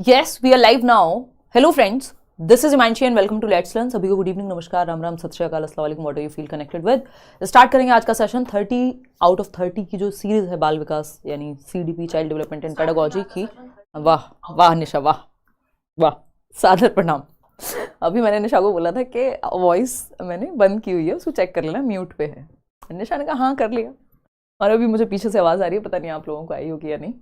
Yes, we are live now. Hello friends, this is Imanshi and welcome to Let's Learn. सभी को good evening, नमस्कार, राम राम, सत श्री अकाल, अस्सलाम वालेकुम, what do you feel connected with. Start करेंगे आज का सेशन 30 आउट ऑफ 30 की जो सीरीज है बाल विकास यानी CDP child development and pedagogy की। वाह वाह निशा, वाह वाह, सादर प्रणाम। अभी मैंने निशा को बोला था कि वॉइस मैंने बंद की हुई है, उसको चेक कर लेना, म्यूट पे है। निशा ने कहा हाँ कर लिया, और अभी मुझे पीछे से आवाज़ आ रही है, पता नहीं आप लोगों को आई होगी या नहीं।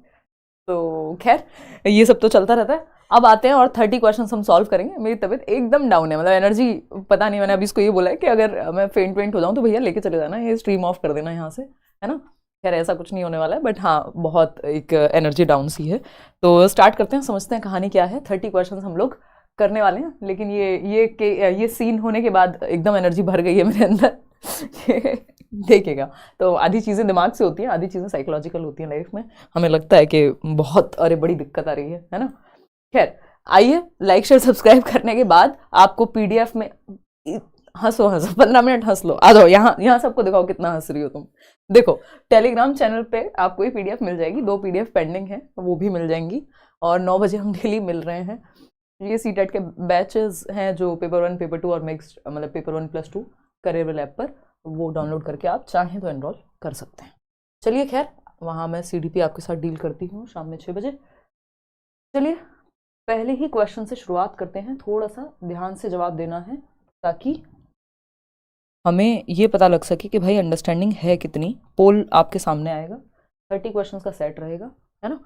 तो खैर ये सब तो चलता रहता है। अब आते हैं और 30 क्वेश्चंस हम सॉल्व करेंगे। मेरी तबीयत एकदम डाउन है, मतलब एनर्जी पता नहीं। मैंने अभी इसको ये बोला है कि अगर मैं फेंट हो जाऊँ तो भैया लेके चले जाना, ये स्ट्रीम ऑफ कर देना यहाँ से, है ना। खैर ऐसा कुछ नहीं होने वाला है, बट हाँ बहुत एक एनर्जी डाउन सी है। तो स्टार्ट करते हैं, समझते हैं कहानी क्या है। 30 क्वेश्चन हम लोग करने वाले हैं, लेकिन ये सीन होने के बाद एकदम एनर्जी भर गई है मेरे अंदर। देखिएगा, तो आधी चीज़ें दिमाग से होती हैं, आधी चीज़ें साइकोलॉजिकल होती हैं लाइफ में। हमें लगता है कि बहुत अरे बड़ी दिक्कत आ रही है ना। खैर आइए, लाइक शेयर सब्सक्राइब करने के बाद आपको PDF में हंसो 15 मिनट हंस लो, आ जाओ यहाँ सबको दिखाओ कितना हंस रही हो तुम। देखो टेलीग्राम चैनल पे आपको ये PDF मिल जाएगी, 2 PDF पेंडिंग है, वो भी मिल जाएंगी। और 9 बजे हम डेली मिल रहे हैं। ये CTET के बैचेस हैं जो पेपर 1 पेपर 2 और मिक्स्ड, मतलब पेपर 1+2 करियर ऐप पर, वो डाउनलोड करके आप चाहें तो एनरोल कर सकते हैं। चलिए खैर, वहाँ मैं CDP आपके साथ डील करती हूँ शाम में 6 बजे। चलिए पहले ही क्वेश्चन से शुरुआत करते हैं। थोड़ा सा ध्यान से जवाब देना है ताकि हमें ये पता लग सके कि भाई अंडरस्टैंडिंग है कितनी। पोल आपके सामने आएगा, 30 क्वेश्चंस का सेट रहेगा, है ना।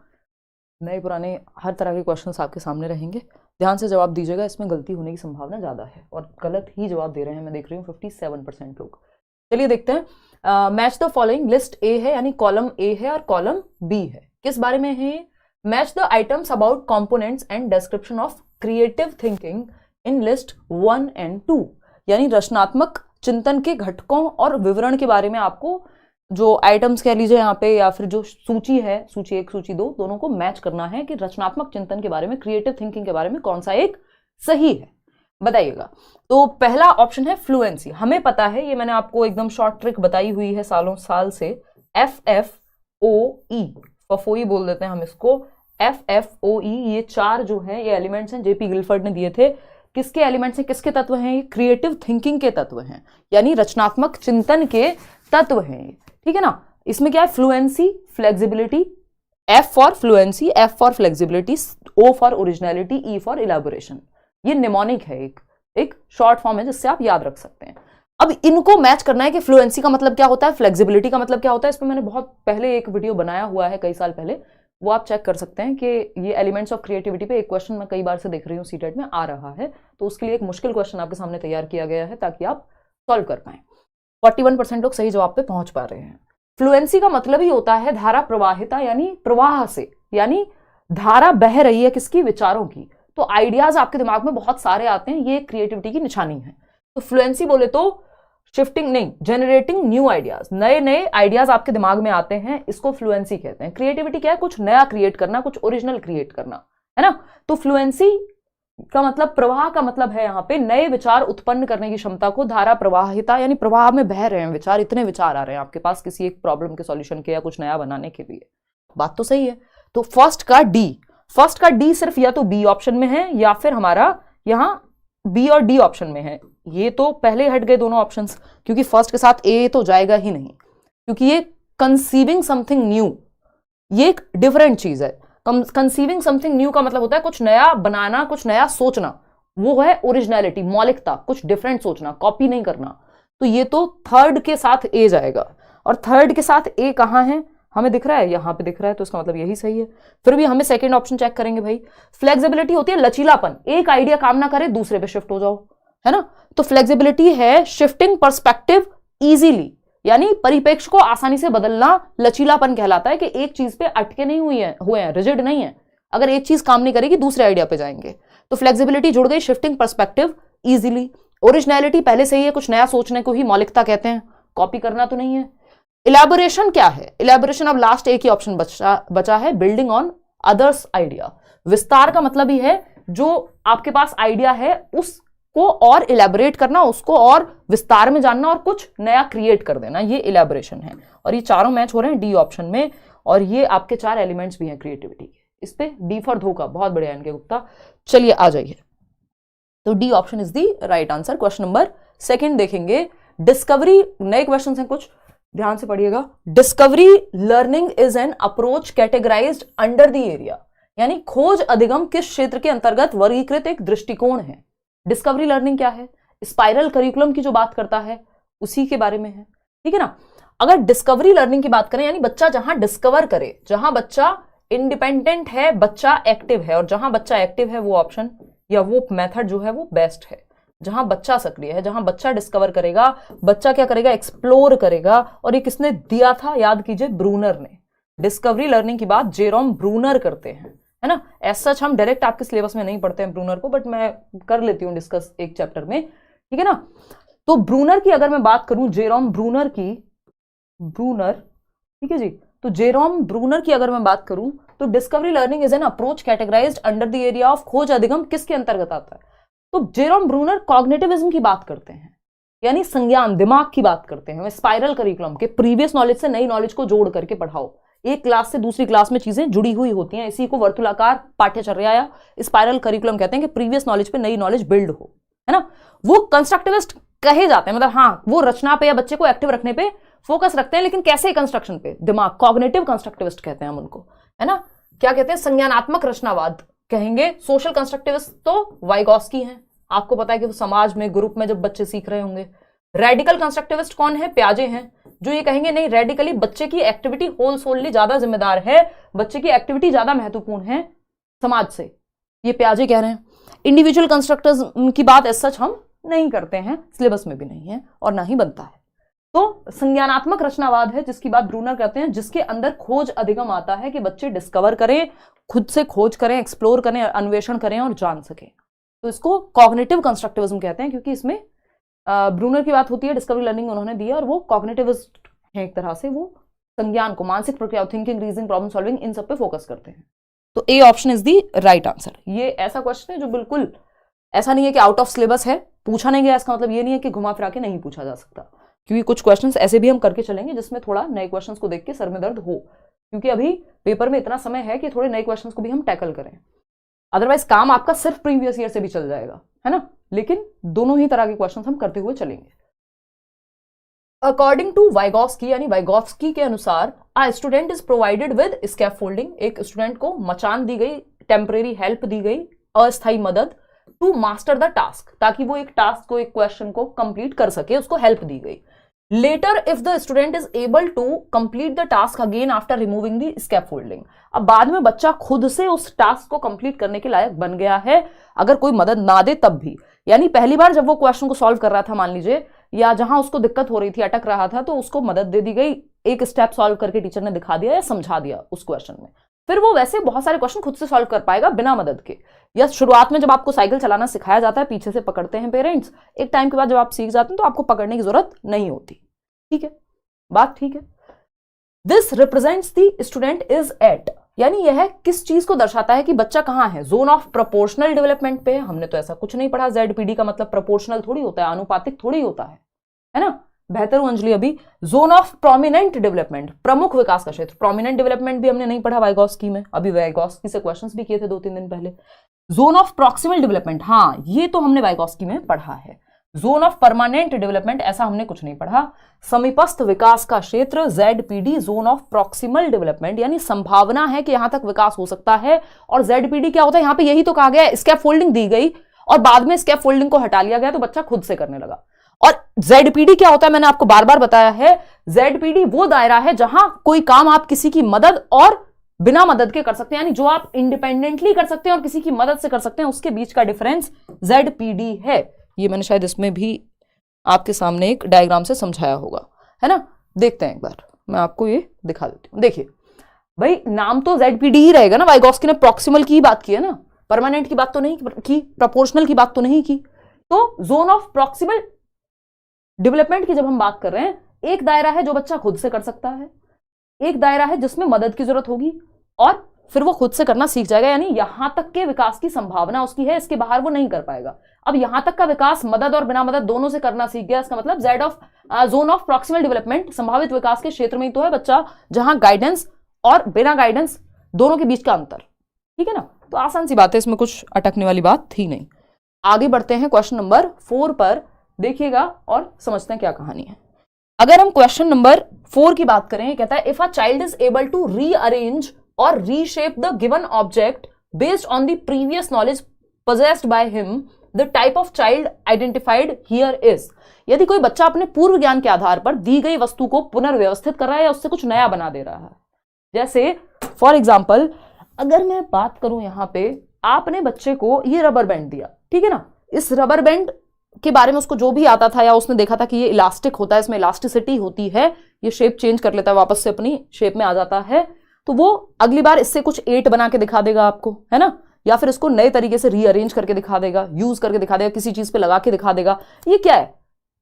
नए पुराने हर तरह के क्वेश्चंस आपके सामने रहेंगे। ध्यान से जवाब दीजिएगा, इसमें गलती होने की संभावना ज़्यादा है, और गलत ही जवाब दे रहे हैं। मैं देख रही हूँ 57% लोग। चलिए देखते हैं। Match the following, list A है यानी कॉलम A है और कॉलम B है। किस बारे में है? Match the items about components and description of creative thinking in list 1 and 2, यानी रचनात्मक चिंतन के घटकों और विवरण के बारे में आपको जो आइटम्स कह लीजिए यहाँ पे, या फिर जो सूची है, सूची 1 सूची 2, दोनों को मैच करना है कि रचनात्मक चिंतन के बारे में, क्रिएटिव थिंकिंग के बारे में कौन सा एक सही है, बताइएगा। तो पहला ऑप्शन है फ्लुएंसी। हमें पता है, ये मैंने आपको एकदम शॉर्ट ट्रिक बताई हुई है साल से। FFOE, फफोई बोल देते हैं हम इसको। FFOE, ये 4 जो है ये एलिमेंट्स हैं, JP गिलफर्ड ने दिए थे। किसके एलिमेंट्स हैं, किसके तत्व हैं? ये क्रिएटिव थिंकिंग के तत्व हैं, यानी रचनात्मक चिंतन के तत्व हैं, ठीक है ना। इसमें क्या है? Fluency, flexibility, F for fluency, F for flexibility, O for originality, E for elaboration. ये निमोनिक है, एक शॉर्ट फॉर्म है जिससे आप याद रख सकते हैं। अब इनको मैच करना है कि फ्लुएंसी का मतलब क्या होता है, फ्लेक्सिबिलिटी का मतलब क्या होता है। इस पर मैंने बहुत पहले एक वीडियो बनाया हुआ है, कई साल पहले, वो आप चेक कर सकते हैं कि ये एलिमेंट्स ऑफ क्रिएटिविटी पे एक क्वेश्चन मैं कई बार से देख रही हूँ CTET में आ रहा है। तो उसके लिए एक मुश्किल क्वेश्चन आपके सामने तैयार किया गया है ताकि आप सॉल्व कर पाएं। 41% लोग सही जवाब पे पहुंच पा रहे हैं। फ्लुएंसी का मतलब ही होता है धारा प्रवाहिता, यानी प्रवाह से, यानी धारा बह रही है किसकी? विचारों की। तो आइडियाज आपके दिमाग में बहुत सारे आते हैं, ये क्रिएटिविटी की निशानी है। तो फ्लुएंसी बोले तो शिफ्टिंग नहीं, जनरेटिंग न्यू आइडियाज, नए नए आइडियाज आपके दिमाग में आते हैं, इसको फ्लुएंसी कहते हैं। क्रिएटिविटी क्या है? कुछ नया क्रिएट करना, कुछ ओरिजिनल क्रिएट करना, है ना। तो फ्लुएंसी का मतलब, प्रवाह का मतलब है यहाँ पे नए विचार उत्पन्न करने की क्षमता को। धारा प्रवाहिता यानी प्रवाह में बह रहे हैं विचार, इतने विचार आ रहे हैं आपके पास किसी एक प्रॉब्लम के सॉल्यूशन के या कुछ नया बनाने के लिए। बात तो सही है। तो फर्स्ट का D सिर्फ या तो B ऑप्शन में है या फिर हमारा यहाँ B और D ऑप्शन में है। ये तो पहले हट गए दोनों ऑप्शंस, क्योंकि फर्स्ट के साथ A तो जाएगा ही नहीं, क्योंकि ये कंसीविंग समथिंग न्यू, ये एक डिफरेंट चीज है। कंसीविंग समथिंग न्यू का मतलब होता है कुछ नया बनाना, कुछ नया सोचना, वो है ओरिजिनलिटी, मौलिकता, कुछ डिफरेंट सोचना, कॉपी नहीं करना। तो ये तो थर्ड के साथ A जाएगा, और थर्ड के साथ A कहाँ है? हमें दिख रहा है, यहाँ पे दिख रहा है, तो इसका मतलब यही सही है। फिर भी हमें सेकंड ऑप्शन चेक करेंगे भाई। फ्लेक्सिबिलिटी होती है लचीलापन, एक आइडिया काम ना करे दूसरे पे शिफ्ट हो जाओ, है ना। तो फ्लेक्सिबिलिटी है शिफ्टिंग पर्सपेक्टिव इजीली, यानी परिप्रेक्ष्य को आसानी से बदलना लचीलापन कहलाता है, कि एक चीज पे अटके नहीं हुए हैं, रिजिड नहीं है। अगर एक चीज काम नहीं करेगी दूसरे आइडिया पे जाएंगे। तो फ्लेक्सिबिलिटी जुड़ गई, शिफ्टिंग पर्सपेक्टिव इजीली। ओरिजिनलिटी पहले से ही है, कुछ नया सोचने को ही मौलिकता कहते हैं, कॉपी करना तो नहीं है। इलैबोरेशन क्या है? इलैबोरेशन अब लास्ट एक ही ऑप्शन बचा है, बिल्डिंग ऑन अदर्स आइडिया। विस्तार का मतलब ही है जो आपके पास आइडिया है उसको और इलैबोरेट करना, उसको और विस्तार में जानना और कुछ नया क्रिएट कर देना, ये इलैबोरेशन है। और ये चारों मैच हो रहे हैं D ऑप्शन में, और ये आपके 4 एलिमेंट्स भी हैं क्रिएटिविटी के। इस पे डी फॉर धोखा, बहुत बढ़िया इनके गुप्ता। चलिए आ जाइए, तो D option is the right answer. Question number second देखेंगे, डिस्कवरी, नए क्वेश्चन हैं कुछ, ध्यान से पढ़िएगा। Discovery learning is an approach categorised under the area, यानी खोज अधिगम किस क्षेत्र के अंतर्गत वर्गीकृत एक दृष्टिकोण है। डिस्कवरी लर्निंग क्या है, स्पाइरल करिकुलम की जो बात करता है उसी के बारे में है, ठीक है ना। अगर डिस्कवरी लर्निंग की बात करें, यानी बच्चा जहां डिस्कवर करे, जहां बच्चा इंडिपेंडेंट है, बच्चा एक्टिव है, और जहां बच्चा एक्टिव है वो ऑप्शन या वो मेथड जो है वो बेस्ट है। जहां बच्चा सक्रिय है, जहां बच्चा डिस्कवर करेगा, बच्चा क्या करेगा, एक्सप्लोर करेगा। और ये किसने दिया था, याद कीजिए, ब्रूनर ने। डिस्कवरी लर्निंग की बात जेरोम ब्रूनर करते हैं, है ना। एज सच हम डायरेक्ट आपके सिलेबस में नहीं पढ़ते हैं ब्रूनर को, बट मैं कर लेती हूँ डिस्कस एक चैप्टर में, ठीक है ना। तो ब्रूनर की अगर मैं बात करूं, जेरोम ब्रूनर की, ब्रूनर, ठीक है जी, तो जेरोम ब्रूनर की अगर मैं बात करूं तो discovery learning is an approach categorised under the area of, खोज अधिगम किसके अंतर्गत आता है। तो जेरोम ब्रूनर कॉग्निटिविज्म की बात करते हैं, यानी संज्ञान, दिमाग की बात करते हैं। स्पाइरल करिकुलम के प्रीवियस नॉलेज से नई नॉलेज को जोड़ करके पढ़ाओ, एक क्लास से दूसरी क्लास में चीजें जुड़ी हुई होती हैं, इसी को वर्तुलाकार पाठ्यचर्या या स्पाइरल करिकुलम कहते हैं कि प्रीवियस नॉलेज पे नई नॉलेज बिल्ड हो, है ना। वो कंस्ट्रक्टिविस्ट कहे जाते हैं, मतलब हाँ वो रचना पे या बच्चे को एक्टिव रखने पे फोकस रखते हैं, लेकिन कैसे कंस्ट्रक्शन पे, दिमाग, कॉग्निटिव कंस्ट्रक्टिविस्ट कहते हैं हम उनको, है ना। क्या कहते हैं, संज्ञानात्मक रचनावाद कहेंगे। सोशल कंस्ट्रक्टिविस्ट तो वाइगॉस्की हैं, आपको पता है कि वो समाज में, ग्रुप में जब बच्चे सीख रहे होंगे। रेडिकल कंस्ट्रक्टिविस्ट कौन है, प्याजे हैं, जो ये कहेंगे नहीं, रेडिकली बच्चे की एक्टिविटी होल सोलली ज्यादा जिम्मेदार है, बच्चे की एक्टिविटी ज्यादा महत्वपूर्ण है समाज से, ये प्याजे कह रहे हैं। इंडिविजुअल कंस्ट्रक्टर्स की बात एज सच हम नहीं करते हैं, सिलेबस में भी नहीं है और ना ही बनता है। तो संज्ञानात्मक रचनावाद है जिसकी बात ब्रूनर करते हैं, जिसके अंदर खोज अधिगम आता है कि बच्चे डिस्कवर करें, खुद से खोज करें, एक्सप्लोर करें, अन्वेषण करें और जान सकें। तो इसको कॉग्निटिव कंस्ट्रक्टिविज्म कहते हैं, क्योंकि इसमें ब्रूनर की बात होती है, डिस्कवरी लर्निंग उन्होंने दी है, और वो कॉग्निटिविस्ट हैं एक तरह से, वो संज्ञान को, मानसिक प्रक्रिया, थिंकिंग, रीजनिंग, प्रॉब्लम सॉल्विंग, इन सब पे फोकस करते हैं। तो A option is the right answer. ये ऐसा क्वेश्चन है जो बिल्कुल ऐसा नहीं है कि आउट ऑफ सिलेबस है, पूछा नहीं गया, इसका मतलब ये नहीं है कि घुमा फिरा के नहीं पूछा जा सकता, क्योंकि कुछ क्वेश्चंस ऐसे भी हम करके चलेंगे जिसमें थोड़ा नए क्वेश्चंस को देख के सर में दर्द हो, क्योंकि अभी पेपर में इतना समय है कि थोड़े नए क्वेश्चंस को भी हम टैकल करें। अदरवाइज काम आपका सिर्फ प्रीवियस ईयर से भी चल जाएगा, है ना, लेकिन दोनों ही तरह के क्वेश्चंस हम करते हुए चलेंगे। अकॉर्डिंग टू वाइगॉस्की, यानी वाइगॉस्की के अनुसार, अ student is provided with scaffolding, एक स्टूडेंट को मचान दी गई, टेम्परेरी हेल्प दी गई, अस्थायी मदद, टू मास्टर द टास्क, ताकि वो एक टास्क को, एक क्वेश्चन को कंप्लीट कर सके, उसको हेल्प दी गई। Later if the student is able to complete the task again after removing the scaffolding, अब बाद में बच्चा खुद से उस टास्क को कंप्लीट करने के लायक बन गया है, अगर कोई मदद ना दे तब भी। यानी पहली बार जब वो क्वेश्चन को सॉल्व कर रहा था, मान लीजिए, या जहां उसको दिक्कत हो रही थी, अटक रहा था, तो उसको मदद दे दी गई, एक स्टेप सॉल्व करके टीचर ने दिखा दिया या समझा दिया उस क्वेश्चन में, फिर वो वैसे बहुत सारे क्वेश्चन खुद से सॉल्व कर पाएगा बिना मदद के। या शुरुआत में जब आपको साइकिल चलाना सिखाया जाता है, पीछे से पकड़ते हैं पेरेंट्स, एक टाइम के बाद जब आप सीख जाते हैं तो आपको पकड़ने की जरूरत नहीं होती, ठीक है, बात ठीक है। This represents the student is at, यानी यह किस चीज को दर्शाता है कि बच्चा कहां है, जोन ऑफ प्रोपोर्शनल डेवलपमेंट पे। हमने तो ऐसा कुछ नहीं पढ़ा, ZPD का मतलब प्रोपोर्शनल थोड़ी होता है, अनुपातिक थोड़ी होता है ना। बेहतर हूं अंजलि अभी। जोन ऑफ प्रोमिनेंट डेवलपमेंट, प्रमुख विकास का क्षेत्र, प्रोमिनेंट डेवलपमेंट भी हमने नहीं पढ़ा वाइगॉस्की में, अभी वाइगॉस्की से क्वेश्चंस भी किए थे 2-3 दिन पहले। जोन ऑफ प्रॉक्सिमल डेवलपमेंट, हाँ ये तो हमने वाइगॉस्की में पढ़ा है। जोन ऑफ परमानेंट डेवलपमेंट ऐसा हमने कुछ नहीं पढ़ा। समीपस्थ विकास का क्षेत्र ZPD, zone of proximal development, यानी संभावना है कि यहां तक विकास हो सकता है। और ZPD क्या होता है, यहां पे यही तो कहा गया है, स्कैफोल्डिंग दी गई और बाद में स्कैफोल्डिंग को हटा लिया गया तो बच्चा खुद से करने लगा। और ZPD क्या होता है, मैंने आपको बार बार बताया है, ZPD वो दायरा है जहां कोई काम आप किसी की मदद और बिना मदद के कर सकते हैं, यानी जो आप इंडिपेंडेंटली कर सकते हैं और किसी की मदद से कर सकते हैं, उसके बीच का डिफरेंस ZPD है। ये मैंने शायद इसमें भी आपके सामने एक डायग्राम से समझाया होगा, है ना। देखते हैं एक बार, मैं आपको ये दिखा देती हूं। देखिए भाई, नाम तो ZPD ही रहेगा ना, वाइगॉस्की ने प्रॉक्सिमल की बात की है ना, परमानेंट की बात तो नहीं की, प्रोपोर्शनल की बात तो नहीं की। तो जोन ऑफ प्रॉक्सिमल डेवलपमेंट की जब हम बात कर रहे हैं, एक दायरा है जो बच्चा खुद से कर सकता है, एक दायरा है जिसमें मदद की जरूरत होगी और फिर वो खुद से करना सीख जाएगा, यानी यहां तक के विकास की संभावना उसकी है, इसके बाहर वो नहीं कर पाएगा। अब यहां तक का विकास मदद और बिना मदद दोनों से करना सीख गया, इसका मतलब जोन ऑफ प्रॉक्सिमल डेवलपमेंट संभावित विकास के क्षेत्र में ही तो है बच्चा, जहां गाइडेंस और बिना गाइडेंस दोनों के बीच का अंतर, ठीक है ना। तो आसान सी बात है, इसमें कुछ अटकने वाली बात थी नहीं। आगे बढ़ते हैं क्वेश्चन नंबर 4 पर, देखिएगा और समझते हैं क्या कहानी है। अगर हम क्वेश्चन नंबर 4 की बात करें, कहता है if a child is able to rearrange और reshape the given object based on the previous knowledge possessed by him, the type of child identified here is। यदि कोई बच्चा अपने पूर्व ज्ञान के आधार पर दी गई वस्तु को पुनर्व्यवस्थित कर रहा है या उससे कुछ नया बना दे रहा है, जैसे फॉर एग्जाम्पल अगर मैं बात करूं यहां पे, आपने बच्चे को ये रबर बैंड दिया, ठीक है ना, इस रबर बैंड के बारे में उसको जो भी आता था या उसने देखा था कि ये इलास्टिक होता है, इसमें इलास्टिसिटी होती है, ये शेप चेंज कर लेता है, वापस से अपनी शेप में आ जाता है, तो वो अगली बार इससे कुछ 8 बना के दिखा देगा आपको, है ना, या फिर इसको नए तरीके से रीअरेंज करके दिखा देगा, यूज करके दिखा देगा, किसी चीज पे लगा के दिखा देगा। ये क्या है?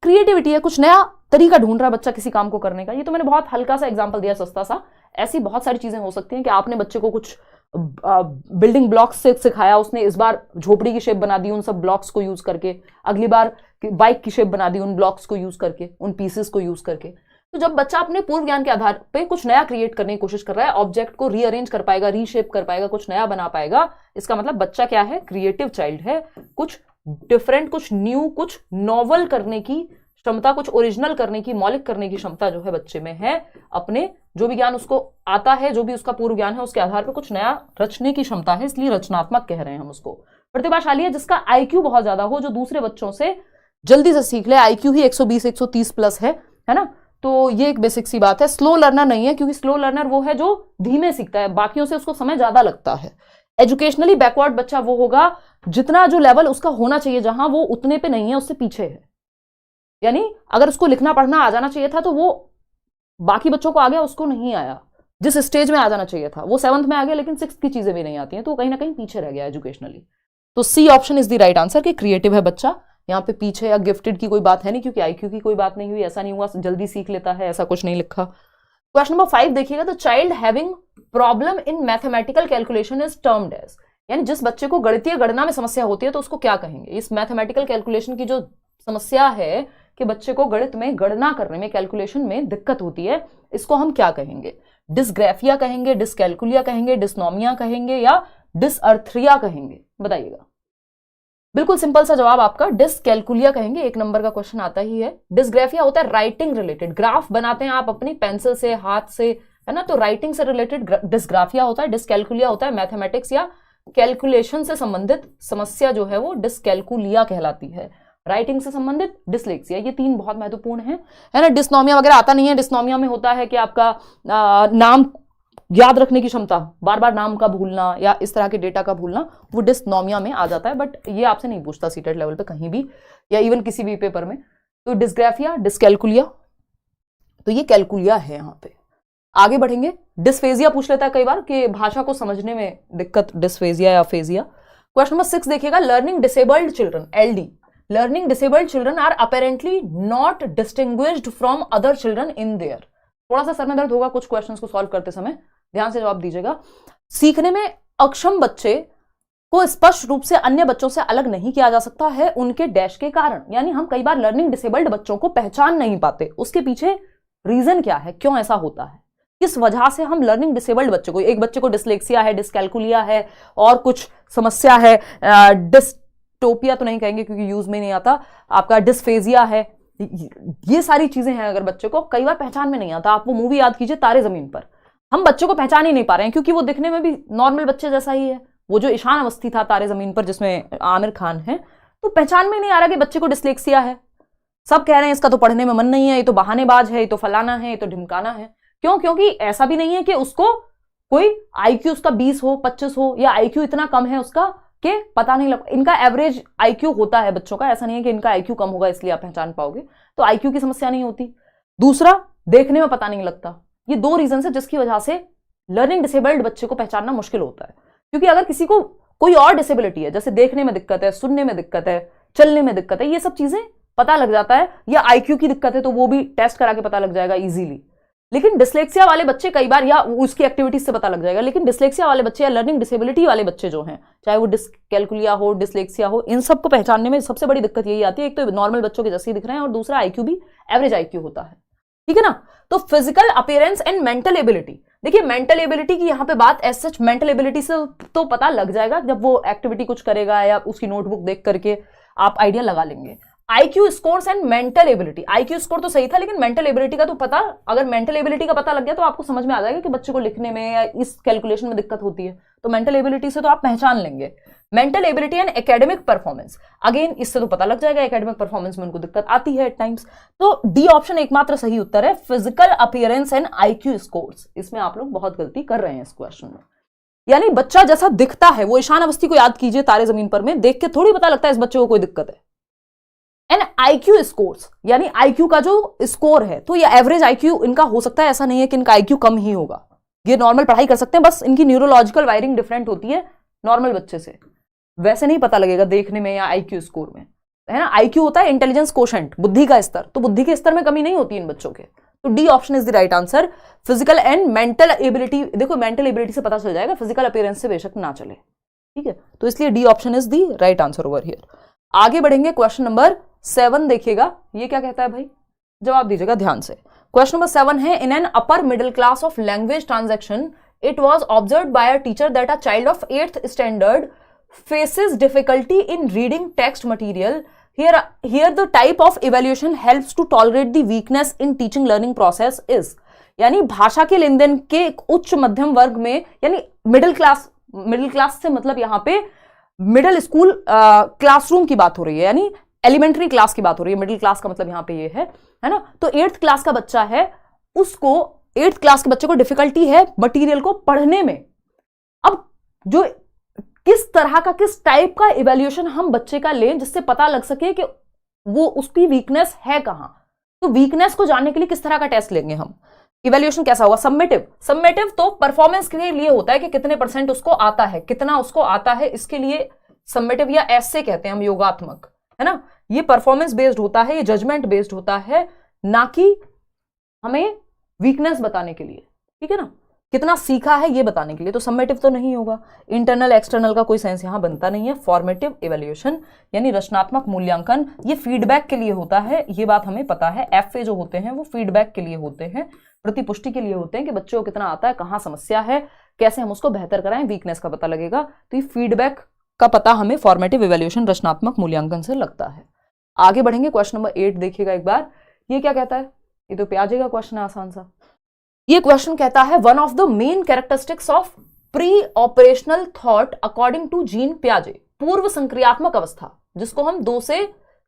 क्रिएटिविटी है, कुछ नया तरीका ढूंढ रहा है बच्चा किसी काम को करने का। ये तो मैंने बहुत हल्का सा एग्जांपल दिया, सस्ता सा। ऐसी बहुत सारी चीजें हो सकती हैं कि आपने बच्चे को कुछ बिल्डिंग ब्लॉक्स से सिखाया, उसने इस बार झोपड़ी की शेप बना दी उन सब ब्लॉक्स को यूज करके, अगली बार बाइक की शेप बना दी उन ब्लॉक्स को यूज करके, उन पीसेस को यूज करके। तो जब बच्चा अपने पूर्व ज्ञान के आधार पे कुछ नया क्रिएट करने की कोशिश कर रहा है, ऑब्जेक्ट को रीअरेंज कर पाएगा, रीशेप कर पाएगा, कुछ नया बना पाएगा, इसका मतलब बच्चा क्या है? क्रिएटिव चाइल्ड है। कुछ डिफरेंट, कुछ न्यू, कुछ नॉवल करने की क्षमता, कुछ ओरिजिनल करने की, मौलिक करने की क्षमता जो है बच्चे में है। अपने जो भी ज्ञान उसको आता है, जो भी उसका पूर्व ज्ञान है, उसके आधार पर कुछ नया रचने की क्षमता है, इसलिए रचनात्मक कह रहे हैं हम उसको। प्रतिभाशाली है जिसका आईक्यू बहुत ज्यादा हो, जो दूसरे बच्चों से जल्दी से सीख ले। आईक्यू ही 120-130 प्लस है ना, तो ये एक बेसिक सी बात है। स्लो लर्नर नहीं है, क्योंकि स्लो लर्नर वो है जो धीमे सीखता है, बाकियों से उसको समय ज्यादा लगता है। एजुकेशनली बैकवर्ड बच्चा वो होगा जितना जो लेवल उसका होना चाहिए, जहां वो उतने पे नहीं है, उससे पीछे है। यानी अगर उसको लिखना पढ़ना आ जाना चाहिए था तो वो बाकी बच्चों को आ गया, उसको नहीं आया। जिस स्टेज में आ जाना चाहिए था वो 7th में आ गया, लेकिन 6th की चीजें भी नहीं आती हैं, तो कहीं ना कहीं पीछे रह गया एजुकेशनली। तो C option is the right answer कि क्रिएटिव है बच्चा। यहाँ पे पीछे या गिफ्टेड की कोई बात है नहीं, क्योंकि आईक्यू की कोई बात नहीं हुई, ऐसा नहीं हुआ जल्दी सीख लेता है, ऐसा कुछ नहीं लिखा। क्वेश्चन नंबर 5 देखिएगा, the child having problem in mathematical calculation is termed as. यानी जिस बच्चे को गणितीय गणना में समस्या होती है तो उसको क्या कहेंगे? इस मैथमेटिकल कैलकुलेशन की जो समस्या है कि बच्चे को गणित में गणना करने में, कैलकुलेशन में दिक्कत होती है, इसको हम क्या कहेंगे? डिस्ग्राफिया कहेंगे, डिसकैलकुलिया कहेंगे, डिस्नोमिया कहेंगे या डिसअर्थरिया कहेंगे? बताइएगा। बिल्कुल सिंपल सा जवाब आपका डिसकैलकुलिया कहेंगे। 1 नंबर का क्वेश्चन आता ही है। डिसग्राफिया होता है राइटिंग रिलेटेड, ग्राफ बनाते हैं आप अपनी पेंसिल से, हाथ से, है ना, तो राइटिंग से रिलेटेड डिसग्राफिया होता है। डिसकैलकुलिया होता है मैथमेटिक्स या कैलकुलेशन से संबंधित समस्या जो है वो डिसकैलकुलिया कहलाती है। राइटिंग से संबंधित डिसलेक्सिया, ये 3 बहुत महत्वपूर्ण है ना। डिस्नोमिया वगैरह आता नहीं है। डिस्नोमिया में होता है कि आपका नाम याद रखने की क्षमता, बार बार नाम का भूलना या इस तरह के डेटा का भूलना, वो डिस्नोमिया में आ जाता है। बट ये आपसे नहीं पूछता सीटेट लेवल पे कहीं भी या इवन किसी भी पेपर में। तो डिसग्राफिया, डिसकैलकुलिया, तो ये कैलकुलिया है। यहाँ पे आगे बढ़ेंगे। डिस्फेजिया पूछ लेता है कई बार कि भाषा को समझने में दिक्कत, डिस्फेजिया या फेजिया। क्वेश्चन नंबर 6 देखिएगा, learning disabled children, LD, learning disabled children are apparently not distinguished from other children in their. थोड़ा सा सर में दर्द होगा कुछ क्वेश्चंस को सॉल्व करते समय, ध्यान से जवाब दीजिएगा। सीखने में अक्षम बच्चे को स्पष्ट रूप से अन्य बच्चों से अलग नहीं किया जा सकता है उनके डैश के कारण। यानी हम कई बार लर्निंग डिसेबल्ड बच्चों को पहचान नहीं पाते, उसके पीछे रीजन क्या है, क्यों ऐसा होता है, किस वजह से हम लर्निंग डिसेबल्ड बच्चे को, एक बच्चे को डिसलेक्सिया है, डिसकैलकुलिया है और कुछ समस्या है, डिस्टोपिया तो नहीं कहेंगे क्योंकि यूज में नहीं आता, आपका डिस्फेजिया है, ये सारी चीजें हैं। अगर बच्चे को कई बार पहचान में नहीं आता, आप वो मूवी याद कीजिए तारे जमीन पर, हम बच्चों को पहचान ही नहीं पा रहे हैं क्योंकि वो दिखने में भी नॉर्मल बच्चे जैसा ही है। वो जो ईशान अवस्थी था तारे जमीन पर जिसमें आमिर खान है, तो पहचान में नहीं आ रहा कि बच्चे को डिसलेक्सिया है। सब कह रहे हैं इसका तो पढ़ने में मन नहीं है, ये तो बहानेबाज है, ये तो फलाना है, ये तो ढिमकाना है। क्यों? क्योंकि ऐसा भी नहीं है कि उसको कोई आईक्यू उसका 20 हो, 25 हो, या आईक्यू इतना कम है उसका कि पता नहीं लग, इनका एवरेज आईक्यू होता है बच्चों का, ऐसा नहीं है कि इनका आईक्यू कम होगा इसलिए आप पहचान पाओगे, तो आईक्यू की समस्या नहीं होती। दूसरा, देखने में पता नहीं लगता। ये 2 रीजन है जिसकी वजह से लर्निंग डिसेबल्ड बच्चे को पहचानना मुश्किल होता है। क्योंकि अगर किसी को कोई और डिसेबिलिटी है, जैसे देखने में दिक्कत है, सुनने में दिक्कत है, चलने में दिक्कत है, ये सब चीजें पता लग जाता है, या आईक्यू की दिक्कत है तो वो भी टेस्ट करा के पता लग जाएगा इजीली। लेकिन डिसलेक्सिया वाले बच्चे कई बार, या उसकी एक्टिविटीज से पता लग जाएगा, लेकिन डिसलेक्सिया वाले बच्चे या लर्निंग डिसेबिलिटी वाले बच्चे जो हैं, चाहे वो डिसकैलकुलिया हो, डिसलेक्सिया हो, इन सबको पहचानने में सबसे बड़ी दिक्कत यही आती है, एक तो नॉर्मल बच्चों के जैसे ही दिख रहे हैं और दूसरा आईक्यू भी एवरेज आईक्यू होता है। ठीक है ना। तो physical appearance and mental ability, देखिए मेंटल एबिलिटी की यहाँ पे बात एज सच मेंटल एबिलिटी से तो पता लग जाएगा जब वो एक्टिविटी कुछ करेगा या उसकी नोटबुक देख करके आप आइडिया लगा लेंगे। IQ scores and mental ability, IQ score तो सही था लेकिन मेंटल एबिलिटी का तो पता, अगर मेंटल एबिलिटी का पता लग गया तो आपको समझ में आ जाएगा कि बच्चे को लिखने में या इस कैलकुलेशन में दिक्कत होती है, तो मेंटल एबिलिटी से तो आप पहचान लेंगे। Mental ability and academic performance, again इससे तो पता लग जाएगा एकेडमिक परफॉर्मेंस में उनको दिक्कत आती है एट टाइम्स, तो डी ऑप्शन एकमात्र सही उत्तर है, physical appearance and IQ scores. इसमें आप लोग बहुत गलती कर रहे हैं इस क्वेश्चन में, यानी बच्चा जैसा दिखता है, वो ईशान अवस्थी को याद कीजिए तारे जमीन पर में, देख के थोड़ी पता लगता है इस बच्चे को कोई दिक्कत है। एंड आईक्यू स्कोर्स, यानी आईक्यू का जो स्कोर है, तो ये एवरेज आईक्यू इनका हो सकता है, ऐसा नहीं है कि इनका आईक्यू कम ही होगा, ये नॉर्मल पढ़ाई कर सकते हैं, बस इनकी न्यूरोलॉजिकल वायरिंग डिफरेंट होती है नॉर्मल बच्चे से, वैसे नहीं पता लगेगा देखने में या आईक्यू स्कोर में, है ना। आईक्यू होता है इंटेलिजेंस कोशेंट, बुद्धि का स्तर, तो बुद्धि के स्तर में कमी नहीं होती इन बच्चों के, तो D option is the right answer. Physical and mental ability, देखो मेंटल एबिलिटी से पता चल जाएगा, फिजिकल अपीयरेंस से बेशक ना चले, ठीक है, तो इसलिए D option is the right answer over here. आगे बढ़ेंगे, क्वेश्चन नंबर 7 देखिएगा, ये क्या कहता है भाई, जवाब दीजिएगा ध्यान से। क्वेश्चन नंबर 7 है, in an upper middle class of language transaction it was observed bye a teacher that a child of 8th standard faces difficulty in reading text material. Here the type of evaluation helps to tolerate the weakness in teaching learning process is, यानी भाषा के लेन then के उच्च मध्यम वर्ग में, यानी middle class से मतलब यहाँ पे मिडिल स्कूल क्लासरूम की बात हो रही है, यानी एलिमेंट्री क्लास की बात हो रही है, मिडिल क्लास का मतलब यहाँ पे ये है ना, तो 8th क्लास का बच्चा है, उसको 8th क्लास के बच्चे को डिफिकल्टी है मटीरियल को पढ़ने में। अब जो किस तरह का, किस टाइप का इवैल्यूएशन हम बच्चे का लें जिससे पता लग सके कि वो उसकी वीकनेस है कहां, तो वीकनेस को जानने के लिए किस तरह का टेस्ट लेंगे हम, इवैल्यूएशन कैसा होगा, सम्मेटिव तो परफॉर्मेंस के लिए होता है कि कितने % उसको आता है, कितना उसको आता है, इसके लिए सम्मेटिव या ऐसे कहते हैं हम योगात्मक, है ना, ये परफॉर्मेंस बेस्ड होता है, ये जजमेंट बेस्ड होता है, ना कि हमें वीकनेस बताने के लिए, ठीक है ना, कितना सीखा है ये बताने के लिए, तो सम्मेटिव तो नहीं होगा, इंटरनल एक्सटर्नल का कोई सेंस यहां बनता नहीं है। फॉर्मेटिव इवैल्यूएशन यानी रचनात्मक मूल्यांकन, ये फीडबैक के लिए होता है, ये बात हमें पता है, एफए जो होते हैं वो फीडबैक के लिए होते हैं, प्रतिपुष्टि के लिए होते हैं कि बच्चों को कितना आता है, कहां समस्या है, कैसे हम उसको बेहतर कराएं, वीकनेस का पता लगेगा, तो ये फीडबैक का पता हमें फॉर्मेटिव इवैल्यूएशन रचनात्मक मूल्यांकन से लगता है। आगे बढ़ेंगे, क्वेश्चन नंबर 8 देखिएगा एक बार, ये क्या कहता है, ये तो प्याजे का क्वेश्चन है आसान सा। ये क्वेश्चन कहता है, one of the main characteristics of pre operational thought according to Jean पियाजे, पूर्व संक्रियात्मक अवस्था, जिसको हम 2 से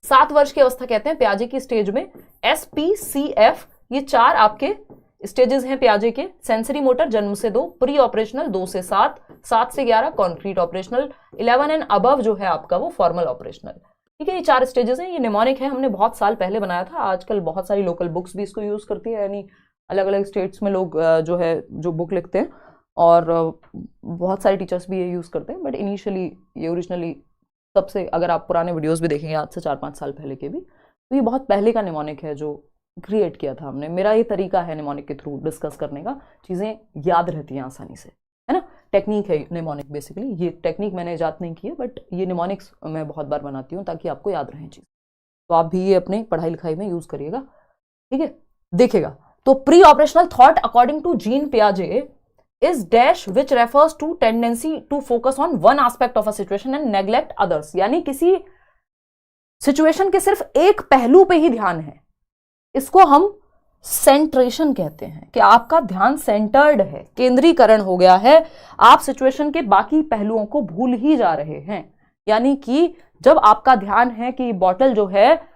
7 वर्ष की अवस्था कहते हैं पियाजे की स्टेज में, SPCF, ये 4 आपके स्टेजेस हैं पियाजे के, सेंसरी मोटर जन्म से 2, प्री ऑपरेशनल 2 से 7, 7 से 11 कॉन्क्रीट ऑपरेशनल, 11 एंड अबव जो है आपका वो फॉर्मल ऑपरेशनल, ठीक है, ये 4 स्टेजेस हैं। ये निमोनिक है, हमने बहुत साल पहले बनाया था, आजकल बहुत सारी लोकल बुक्स भी इसको यूज करती है, यानी अलग अलग स्टेट्स में लोग जो है जो बुक लिखते हैं, और बहुत सारे टीचर्स भी ये यूज़ करते हैं, बट इनिशियली ये ओरिजिनली सबसे, अगर आप पुराने वीडियोस भी देखेंगे आज से 4-5 साल पहले के भी, तो ये बहुत पहले का निमोनिक है जो क्रिएट किया था हमने। मेरा ये तरीका है निमोनिक के थ्रू डिस्कस करने का, चीज़ें याद रहती हैं आसानी से, है ना, टेक्निक है निमोनिक बेसिकली, ये टेक्निक मैंने ईजाद नहीं की है, बट ये निमोनिक्स मैं बहुत बार बनाती हूँ ताकि आपको याद रहें चीज़, तो आप भी ये अपने पढ़ाई लिखाई में यूज़ करिएगा, ठीक है। देखिएगा, तो pre operational thought according to Jean पियाजे is dash which refers to tendency to focus on one aspect of a situation and neglect others, यानी किसी सिचुएशन के सिर्फ एक पहलू पे ही ध्यान है, इसको हम सेंट्रेशन कहते हैं, कि आपका ध्यान सेंटर्ड है, केंद्रीकरण हो गया है, आप सिचुएशन के बाकी पहलुओं को भूल ही जा रहे हैं, यानी कि जब आपका ध्यान है कि बॉटल जो है